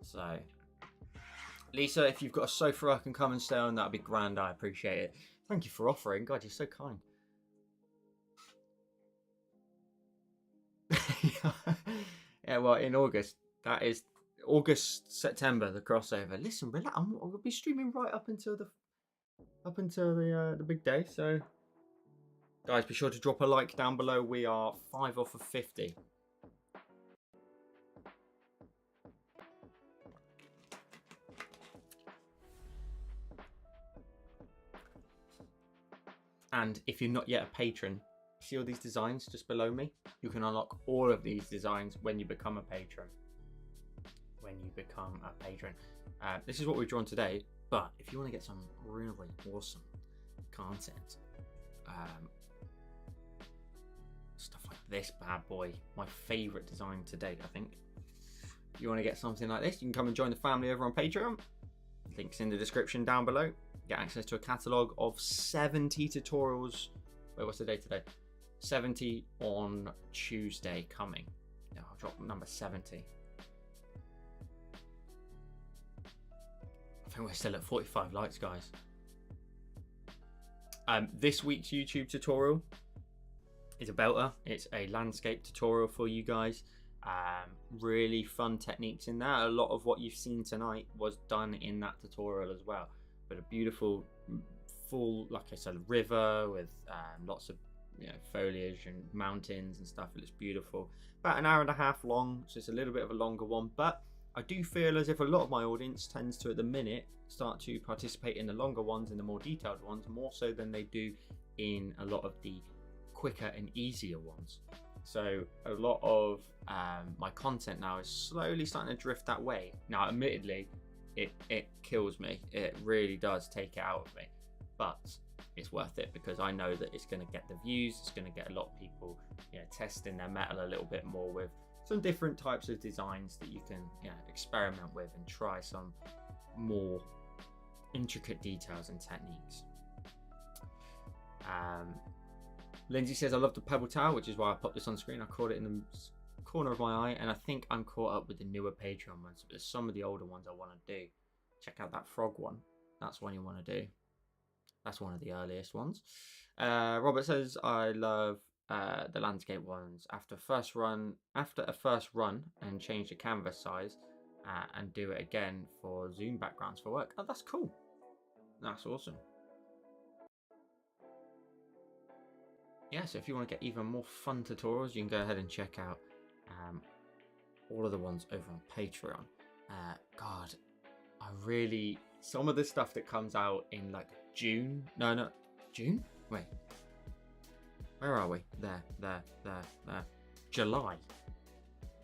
So, Lisa, if you've got a sofa I can come and stay on, that'd be grand. I appreciate it. Thank you for offering. God, you're so kind. Yeah, well, in August, that is August, September, the crossover. Listen, relax. I'll be streaming right up until the big day. So, guys, be sure to drop a like down below. We are 5 off of 50. And if you're not yet a patron, see all these designs just below me? You can unlock all of these designs when you become a patron. This is what we've drawn today, but if you want to get some really awesome content, stuff like this bad boy, my favorite design to date, I think. If you want to get something like this, you can come and join the family over on Patreon. Links in the description down below. Get access to a catalogue of 70 tutorials. Wait, what's the day today? 70 on Tuesday coming. Yeah, I'll drop number 70. I think we're still at 45 likes, guys. This week's YouTube tutorial is a belter. It's a landscape tutorial for you guys. Really fun techniques in that. A lot of what you've seen tonight was done in that tutorial as well. But a beautiful, full, like I said, river with lots of foliage and mountains and stuff. It looks beautiful. About an hour and a half long, so it's a little bit of a longer one. But I do feel as if a lot of my audience tends to, at the minute, start to participate in the longer ones and the more detailed ones, more so than they do in a lot of the quicker and easier ones. So a lot of my content now is slowly starting to drift that way. Now, admittedly, it kills me. It really does take it out of me, but it's worth it because I know that it's going to get the views. It's going to get a lot of people, testing their metal a little bit more with some different types of designs that you can, experiment with and try some more intricate details and techniques. Lindsay says, I love the pebble towel, which is why I popped this on screen. I caught it in the corner of my eye, and I think I'm caught up with the newer Patreon ones, but there's some of the older ones I want to do. Check out that frog one. That's one you want to do. That's one of the earliest ones. Robert says, I love the landscape ones. After a first run and change the canvas size and do it again for Zoom backgrounds for work. Oh, that's cool. That's awesome. Yeah, so if you want to get even more fun tutorials, you can go ahead and check out all of the ones over on Patreon. God, some of the stuff that comes out in like June. No, no, June? Wait. Where are we? There. July.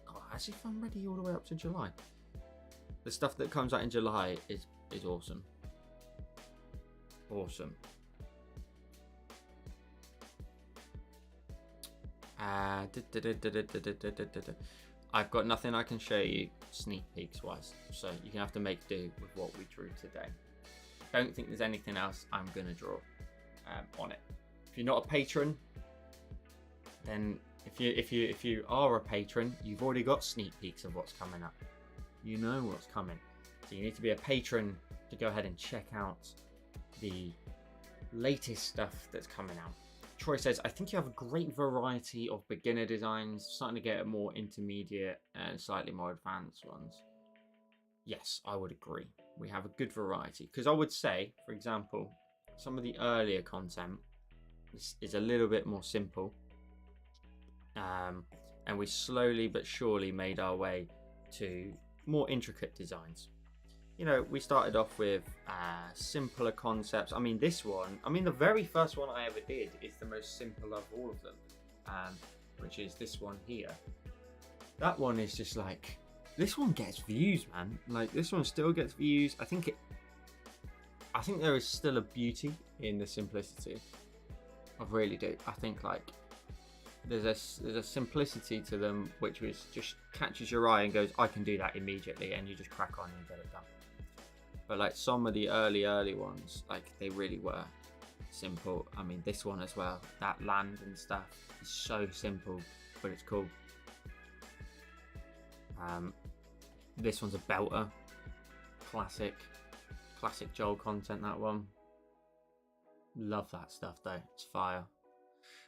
God, as if I'm ready all the way up to July. The stuff that comes out in July is awesome. Awesome. I've got nothing I can show you sneak peeks wise, so you're gonna have to make do with what we drew today. Don't think there's anything else I'm gonna draw on it. If you're not a patron, then if you are a patron, you've already got sneak peeks of what's coming up. You know what's coming, so you need to be a patron to go ahead and check out the latest stuff that's coming out. Troy says, I think you have a great variety of beginner designs, starting to get more intermediate and slightly more advanced ones. Yes, I would agree. We have a good variety. Because I would say, for example, some of the earlier content is a little bit more simple. And we slowly but surely made our way to more intricate designs. You know, we started off with simpler concepts. I mean, this one, the very first one I ever did is the most simple of all of them, which is this one here. That one is just like, this one gets views, man. Like, this one still gets views. I think there is still a beauty in the simplicity. I really do. I think, like, there's a simplicity to them which just catches your eye and goes, I can do that immediately, and you just crack on and get it done. But like some of the early ones, like they really were simple. I mean, this one as well, that land and stuff is so simple, but it's cool. This one's a belter. Classic Joel content, that one. Love that stuff though, it's fire.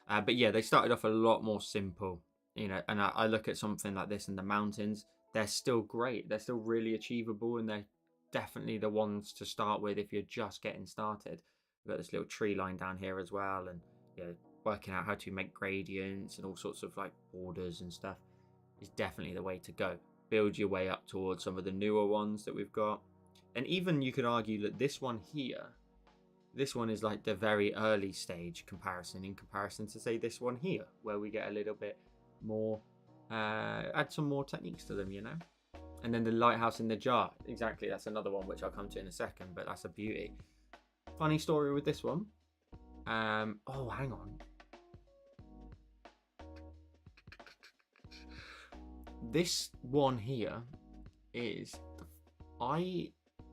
But yeah, they started off a lot more simple, you know, and I look at something like this in the mountains, they're still great. They're still really achievable, and they're definitely the ones to start with if you're just getting started. We've got this little tree line down here as well, and you know, working out how to make gradients and all sorts of like borders and stuff is definitely the way to go. Build your way up towards some of the newer ones that we've got. And even you could argue that this one here, this one is like the very early stage comparison in comparison to say this one here, where we get a little bit more, add some more techniques to them, you know. And then the lighthouse in the jar, exactly, that's another one which I'll come to in a second, but that's a beauty. Funny story with this one. Oh, hang on. This one here is,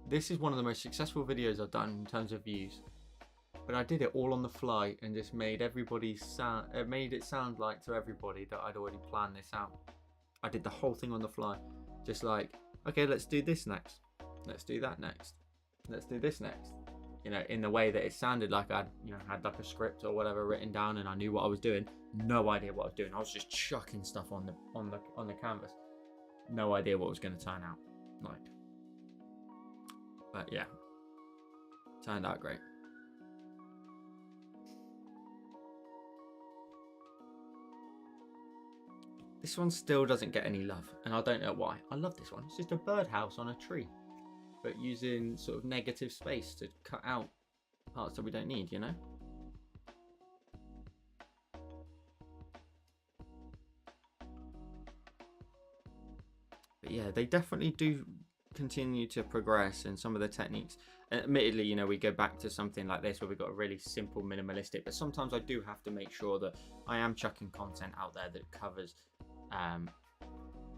this is one of the most successful videos I've done in terms of views. But I did it all on the fly and just made made it sound like to everybody that I'd already planned this out. I did the whole thing on the fly. Just like, okay, let's do this next. Let's do that next. Let's do this next. You know, in the way that it sounded like I'd, you know, had like a script or whatever written down and I knew what I was doing. No idea what I was doing. I was just chucking stuff on the canvas. No idea what was going to turn out like. But yeah, turned out great. This one still doesn't get any love, and I don't know why. I love this one. It's just a birdhouse on a tree, but using sort of negative space to cut out parts that we don't need, you know? But yeah, they definitely do continue to progress in some of the techniques. And admittedly, you know, we go back to something like this where we've got a really simple minimalistic, but sometimes I do have to make sure that I am chucking content out there that covers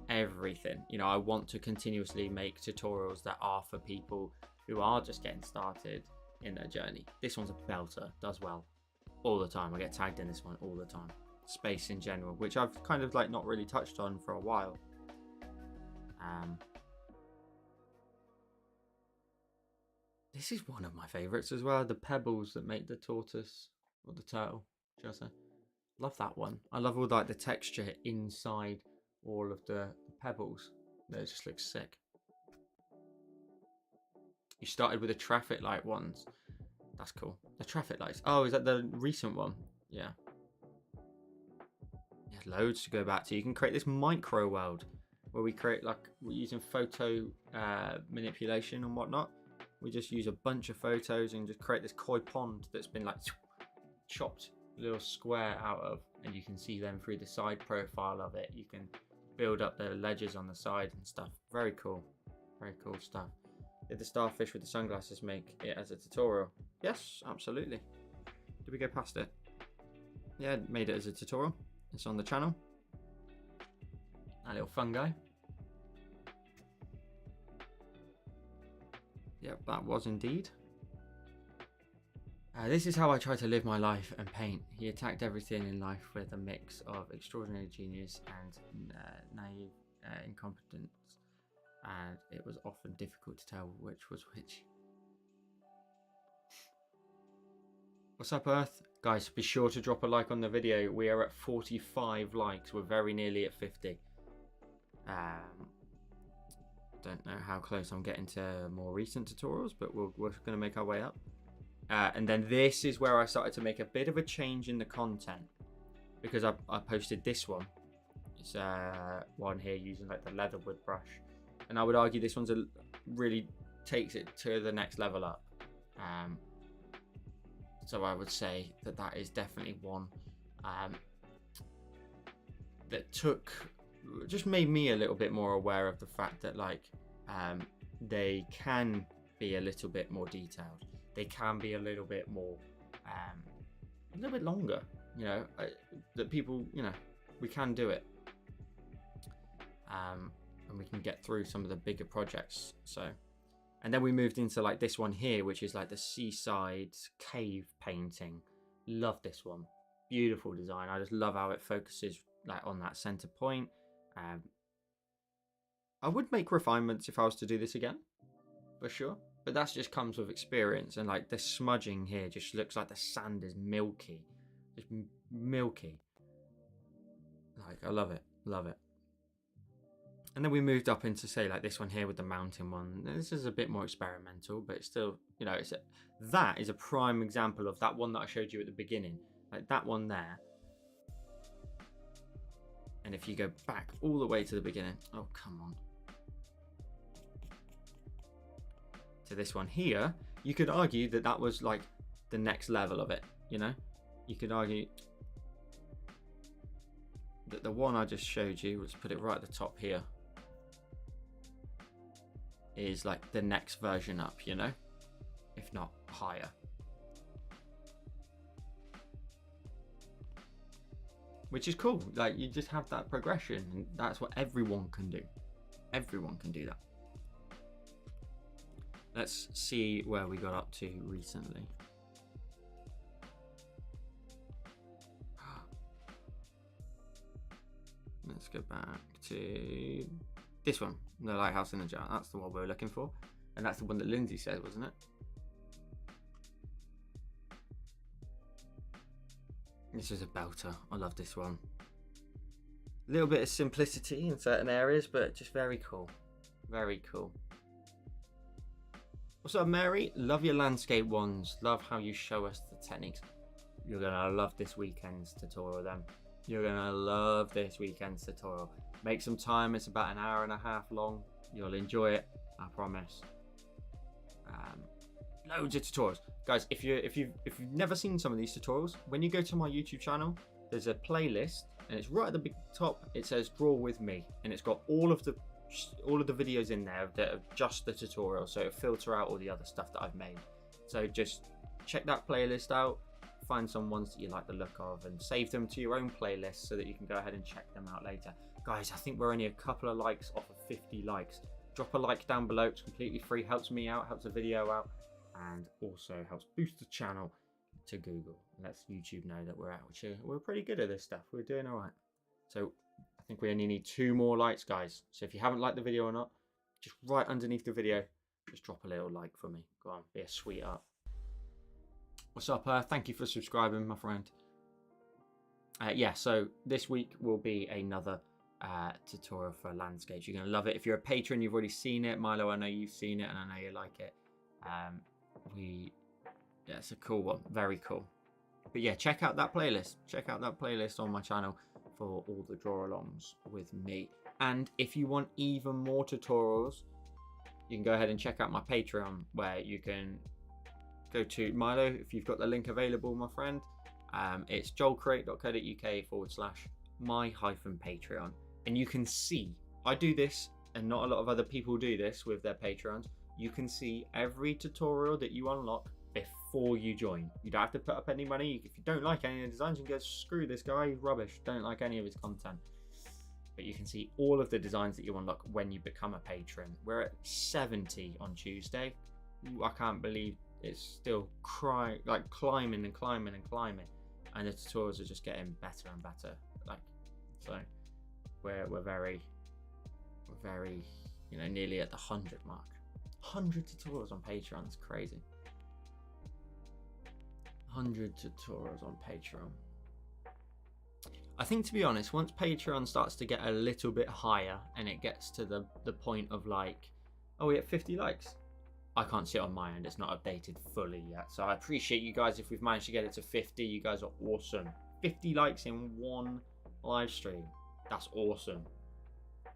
everything. You know, I want to continuously make tutorials that are for people who are just getting started in their journey. This one's a belter, does well all the time. I get tagged in this one all the time. Space in general, which I've kind of like not really touched on for a while. This is one of my favorites as well, the pebbles that make the tortoise or the turtle, shall I say. Love that one. I love all like the texture inside all of the pebbles. They just look sick. You started with the traffic light ones. That's cool. The traffic lights. Oh, is that the recent one? Yeah. Yeah, loads to go back to. You can create this micro world where we create like, we're using photo manipulation and whatnot. We just use a bunch of photos and just create this koi pond that's been like chopped a little square out of, and you can see them through the side profile of it. You can build up the ledges on the side and stuff. Very cool stuff. Did the starfish with the sunglasses make it as a tutorial? Yes, absolutely. Did we go past it? Yeah, made it as a tutorial. It's on the channel. A little fungi. Yep, that was indeed. This is how I try to live my life and paint. He attacked everything in life with a mix of extraordinary genius and naive incompetence, and it was often difficult to tell which was which. What's up, Earth? Guys, be sure to drop a like on the video. We are at 45 likes. We're very nearly at 50. Don't know how close I'm getting to more recent tutorials, but we're going to make our way up. And then this is where I started to make a bit of a change in the content, because I posted this one. It's one here using like the leatherwood brush, and I would argue this one's really takes it to the next level up. So I would say that is definitely one that just made me a little bit more aware of the fact that like they can be a little bit more detailed. They can be a little bit more, a little bit longer, you know, that people, you know, we can do it. And we can get through some of the bigger projects. So, and then we moved into like this one here, which is like the seaside cave painting. Love this one. Beautiful design. I just love how it focuses like on that center point. I would make refinements if I was to do this again, for sure. But that just comes with experience, and like the smudging here just looks like the sand is milky, just milky. Like I love it, love it. And then we moved up into say like this one here with the mountain one. This is a bit more experimental, but it's still, you know, that is a prime example of that one that I showed you at the beginning, like that one there. And if you go back all the way to the beginning, oh come on. To this one here, you could argue that was like the next level of it, you know? You could argue that the one I just showed you, let's put it right at the top here, is like the next version up, you know? If not higher. Which is cool, like you just have that progression, and that's what everyone can do. Everyone can do that. Let's see where we got up to recently. Let's go back to this one, the lighthouse in the jar. That's the one we were looking for, and that's the one that Lindsay said, wasn't it? This is a belter. I love this one. A little bit of simplicity in certain areas, but just very cool. Very cool. What's up, Mary? Love your landscape ones. Love how you show us the techniques. You're gonna love this weekend's tutorial then. You're gonna love this weekend's tutorial. Make some time. It's about an hour and a half long. You'll enjoy it, I promise. Loads of tutorials, guys. If you've never seen some of these tutorials, when you go to my YouTube channel, there's a playlist, and it's right at the big top. It says "Draw with Me," and it's got all of the videos in there that are just the tutorial, so it'll filter out all the other stuff that I've made. So just check that playlist out, find some ones that you like the look of, and save them to your own playlist so that you can go ahead and check them out later. Guys, I think we're only a couple of likes off of 50 likes. Drop a like down below. It's completely free, helps me out, helps the video out, and also helps boost the channel to Google. And lets YouTube know that we're pretty good at this stuff. We're doing all right. So I think we only need 2 more likes, guys. So if you haven't liked the video or not, just right underneath the video, just drop a little like for me. Go on, be a sweetheart. What's up, thank you for subscribing, my friend. Yeah, so this week will be another tutorial for landscapes. You're gonna love it. If you're a patron, you've already seen it. Milo, I know you've seen it and I know you like it. Yeah, it's a cool one, very cool. But yeah, check out that playlist. Check out that playlist on my channel for all the draw alongs with me. And if you want even more tutorials, you can go ahead and check out my Patreon, where you can go to Milo if you've got the link available, my friend. It's joelcrate.co.uk/my-Patreon, and you can see I do this, and not a lot of other people do this with their Patreons. You can see every tutorial that you unlock before you join. You don't have to put up any money. If you don't like any of the designs, you can go, screw this guy, he's rubbish, don't like any of his content. But you can see all of the designs that you unlock when you become a patron. We're at 70 on Tuesday. Ooh, I can't believe it's still climbing and climbing and climbing, and the tutorials are just getting better and better. So we're very, nearly at the 100 mark. 100 tutorials on Patreon, that's crazy. 100 tutorials on Patreon. I think, to be honest, once Patreon starts to get a little bit higher and it gets to the point of oh, we have 50 likes. I can't see it on my end, it's not updated fully yet. So I appreciate you guys if we've managed to get it to 50. You guys are awesome. 50 likes in one live stream. That's awesome.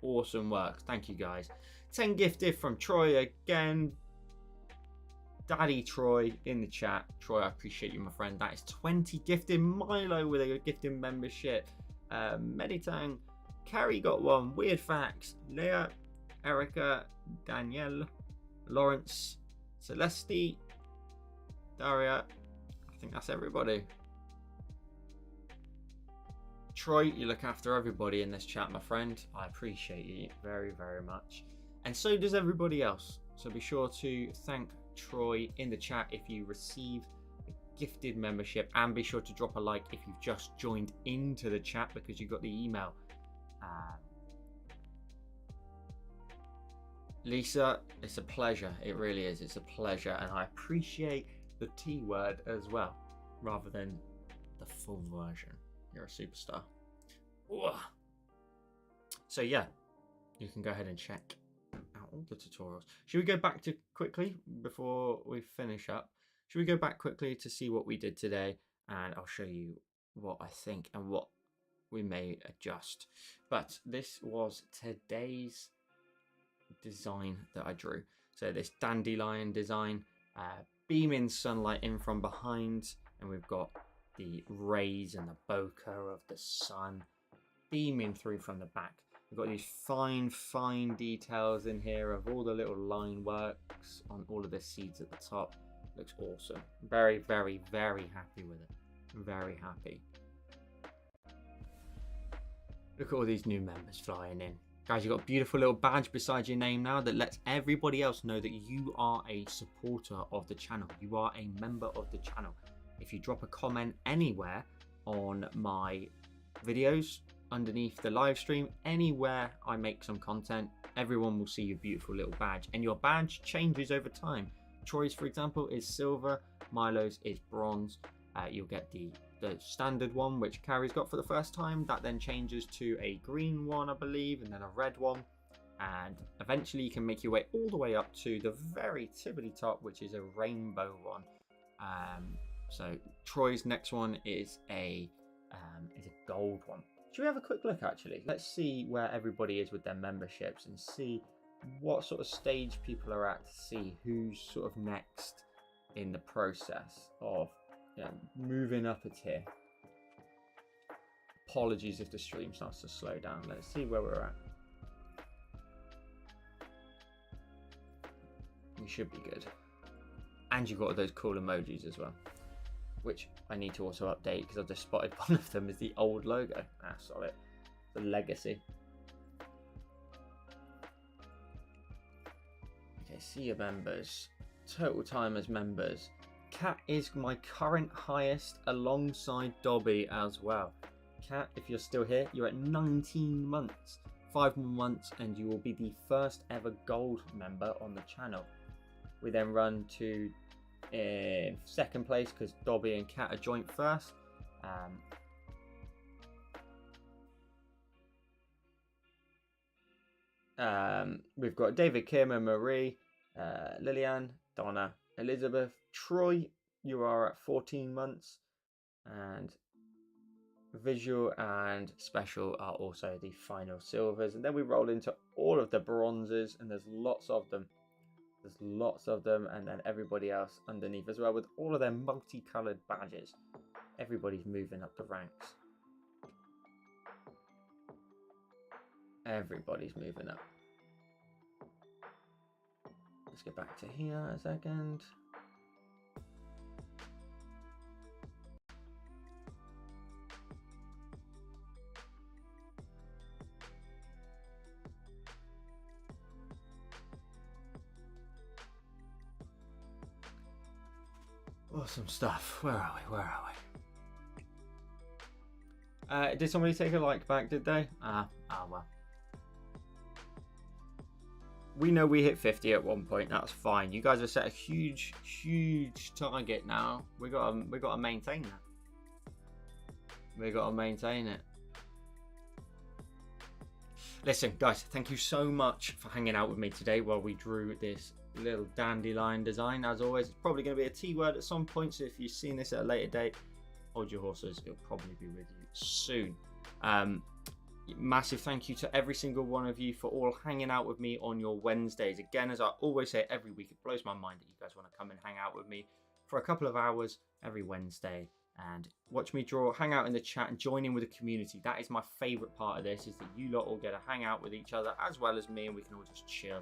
Awesome work. Thank you guys. 10 gifted from Troy again. Daddy Troy in the chat. Troy, I appreciate you, my friend. That is 20 gifted. Milo with a gifted membership. Meditang. Carrie got one. Weird Facts. Leah. Erica. Danielle. Lawrence. Celeste. Daria. I think that's everybody. Troy, you look after everybody in this chat, my friend. I appreciate you very, very much. And so does everybody else. So be sure to thank Troy in the chat if you receive a gifted membership, and be sure to drop a like if you've just joined into the chat because you got the email. Lisa, it's a pleasure. It really is. It's a pleasure, and I appreciate the T word as well, rather than the full version. You're a superstar. Ooh. So yeah, you can go ahead and check out all the tutorials. Should we go back to quickly before we finish up? Should we go back quickly to see what we did today, and I'll show you what I think and what we may adjust. But this was today's design that I drew. So this dandelion design, beaming sunlight in from behind, and we've got the rays and the bokeh of the sun beaming through from the back. We've got these fine details in here of all the little line works on all of the seeds at the top. Looks awesome. Very, very, very happy with it. Very happy. Look at all these new members flying in. Guys, you've got a beautiful little badge beside your name now that lets everybody else know that you are a supporter of the channel. You are a member of the channel. If you drop a comment anywhere on my videos, underneath the live stream, anywhere I make some content, everyone will see your beautiful little badge. And your badge changes over time. Troy's, for example, is silver. Milo's is bronze. You'll get the standard one, which Carrie's got for the first time. That then changes to a green one, I believe, and then a red one. And eventually you can make your way all the way up to the very tippity top, which is a rainbow one. So Troy's next one is a gold one. Should we have a quick look, actually? Let's see where everybody is with their memberships and see what sort of stage people are at, to see who's sort of next in the process of moving up a tier. Apologies if the stream starts to slow down. Let's see where we're at. We should be good. And you've got those cool emojis as well, which I need to also update because I've just spotted one of them is the old logo. Ah, solid. The legacy. Okay, see your members. Total time as members. Kat is my current highest alongside Dobby as well. Kat, if you're still here, you're at 19 months. 5 more months and you will be the first ever gold member on the channel. We then run to second place because Dobby and Kat are joint first. We've got David, Kim and Marie, Lillian, Donna, Elizabeth, Troy, you are at 14 months, and visual and special are also the final silvers, and then we roll into all of the bronzes, and there's lots of them. There's lots of them, and then everybody else underneath as well with all of their multicolored badges. Everybody's moving up the ranks. Everybody's moving up. Let's get back to here a second. Awesome stuff. Where are we? Where are we? Did somebody take a like back, did they? Well. We know we hit 50 at one point, that's fine. You guys have set a huge target now. We gotta maintain that. We gotta maintain it. Listen, guys, thank you so much for hanging out with me today while we drew this little dandelion design. As always, it's probably going to be a T word at some point, so if you've seen this at a later date, hold your horses, it'll probably be with you soon. Massive thank you to every single one of you for all hanging out with me on your Wednesdays. Again, as I always say every week, it blows my mind that you guys want to come and hang out with me for a couple of hours every Wednesday and watch me draw, hang out in the chat and join in with the community. That is my favorite part of this, is that you lot all get to hang out with each other as well as me, and we can all just chill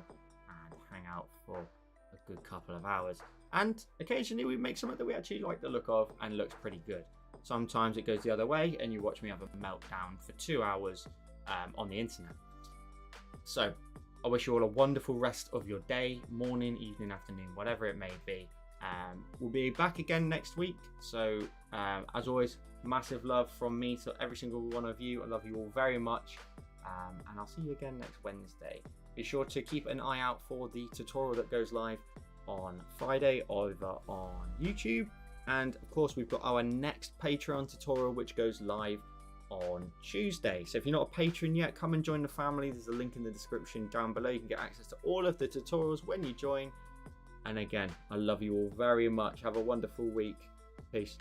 and hang out for a good couple of hours. And occasionally we make something that we actually like the look of and looks pretty good. Sometimes it goes the other way and you watch me have a meltdown for 2 hours on the internet. So I wish you all a wonderful rest of your day, morning, evening, afternoon, whatever it may be. We'll be back again next week. So as always, massive love from me to every single one of you. I love you all very much. And I'll see you again next Wednesday. Be sure to keep an eye out for the tutorial that goes live on Friday over on YouTube. And of course, we've got our next Patreon tutorial, which goes live on Tuesday. So if you're not a patron yet, come and join the family. There's a link in the description down below. You can get access to all of the tutorials when you join. And again, I love you all very much. Have a wonderful week. Peace.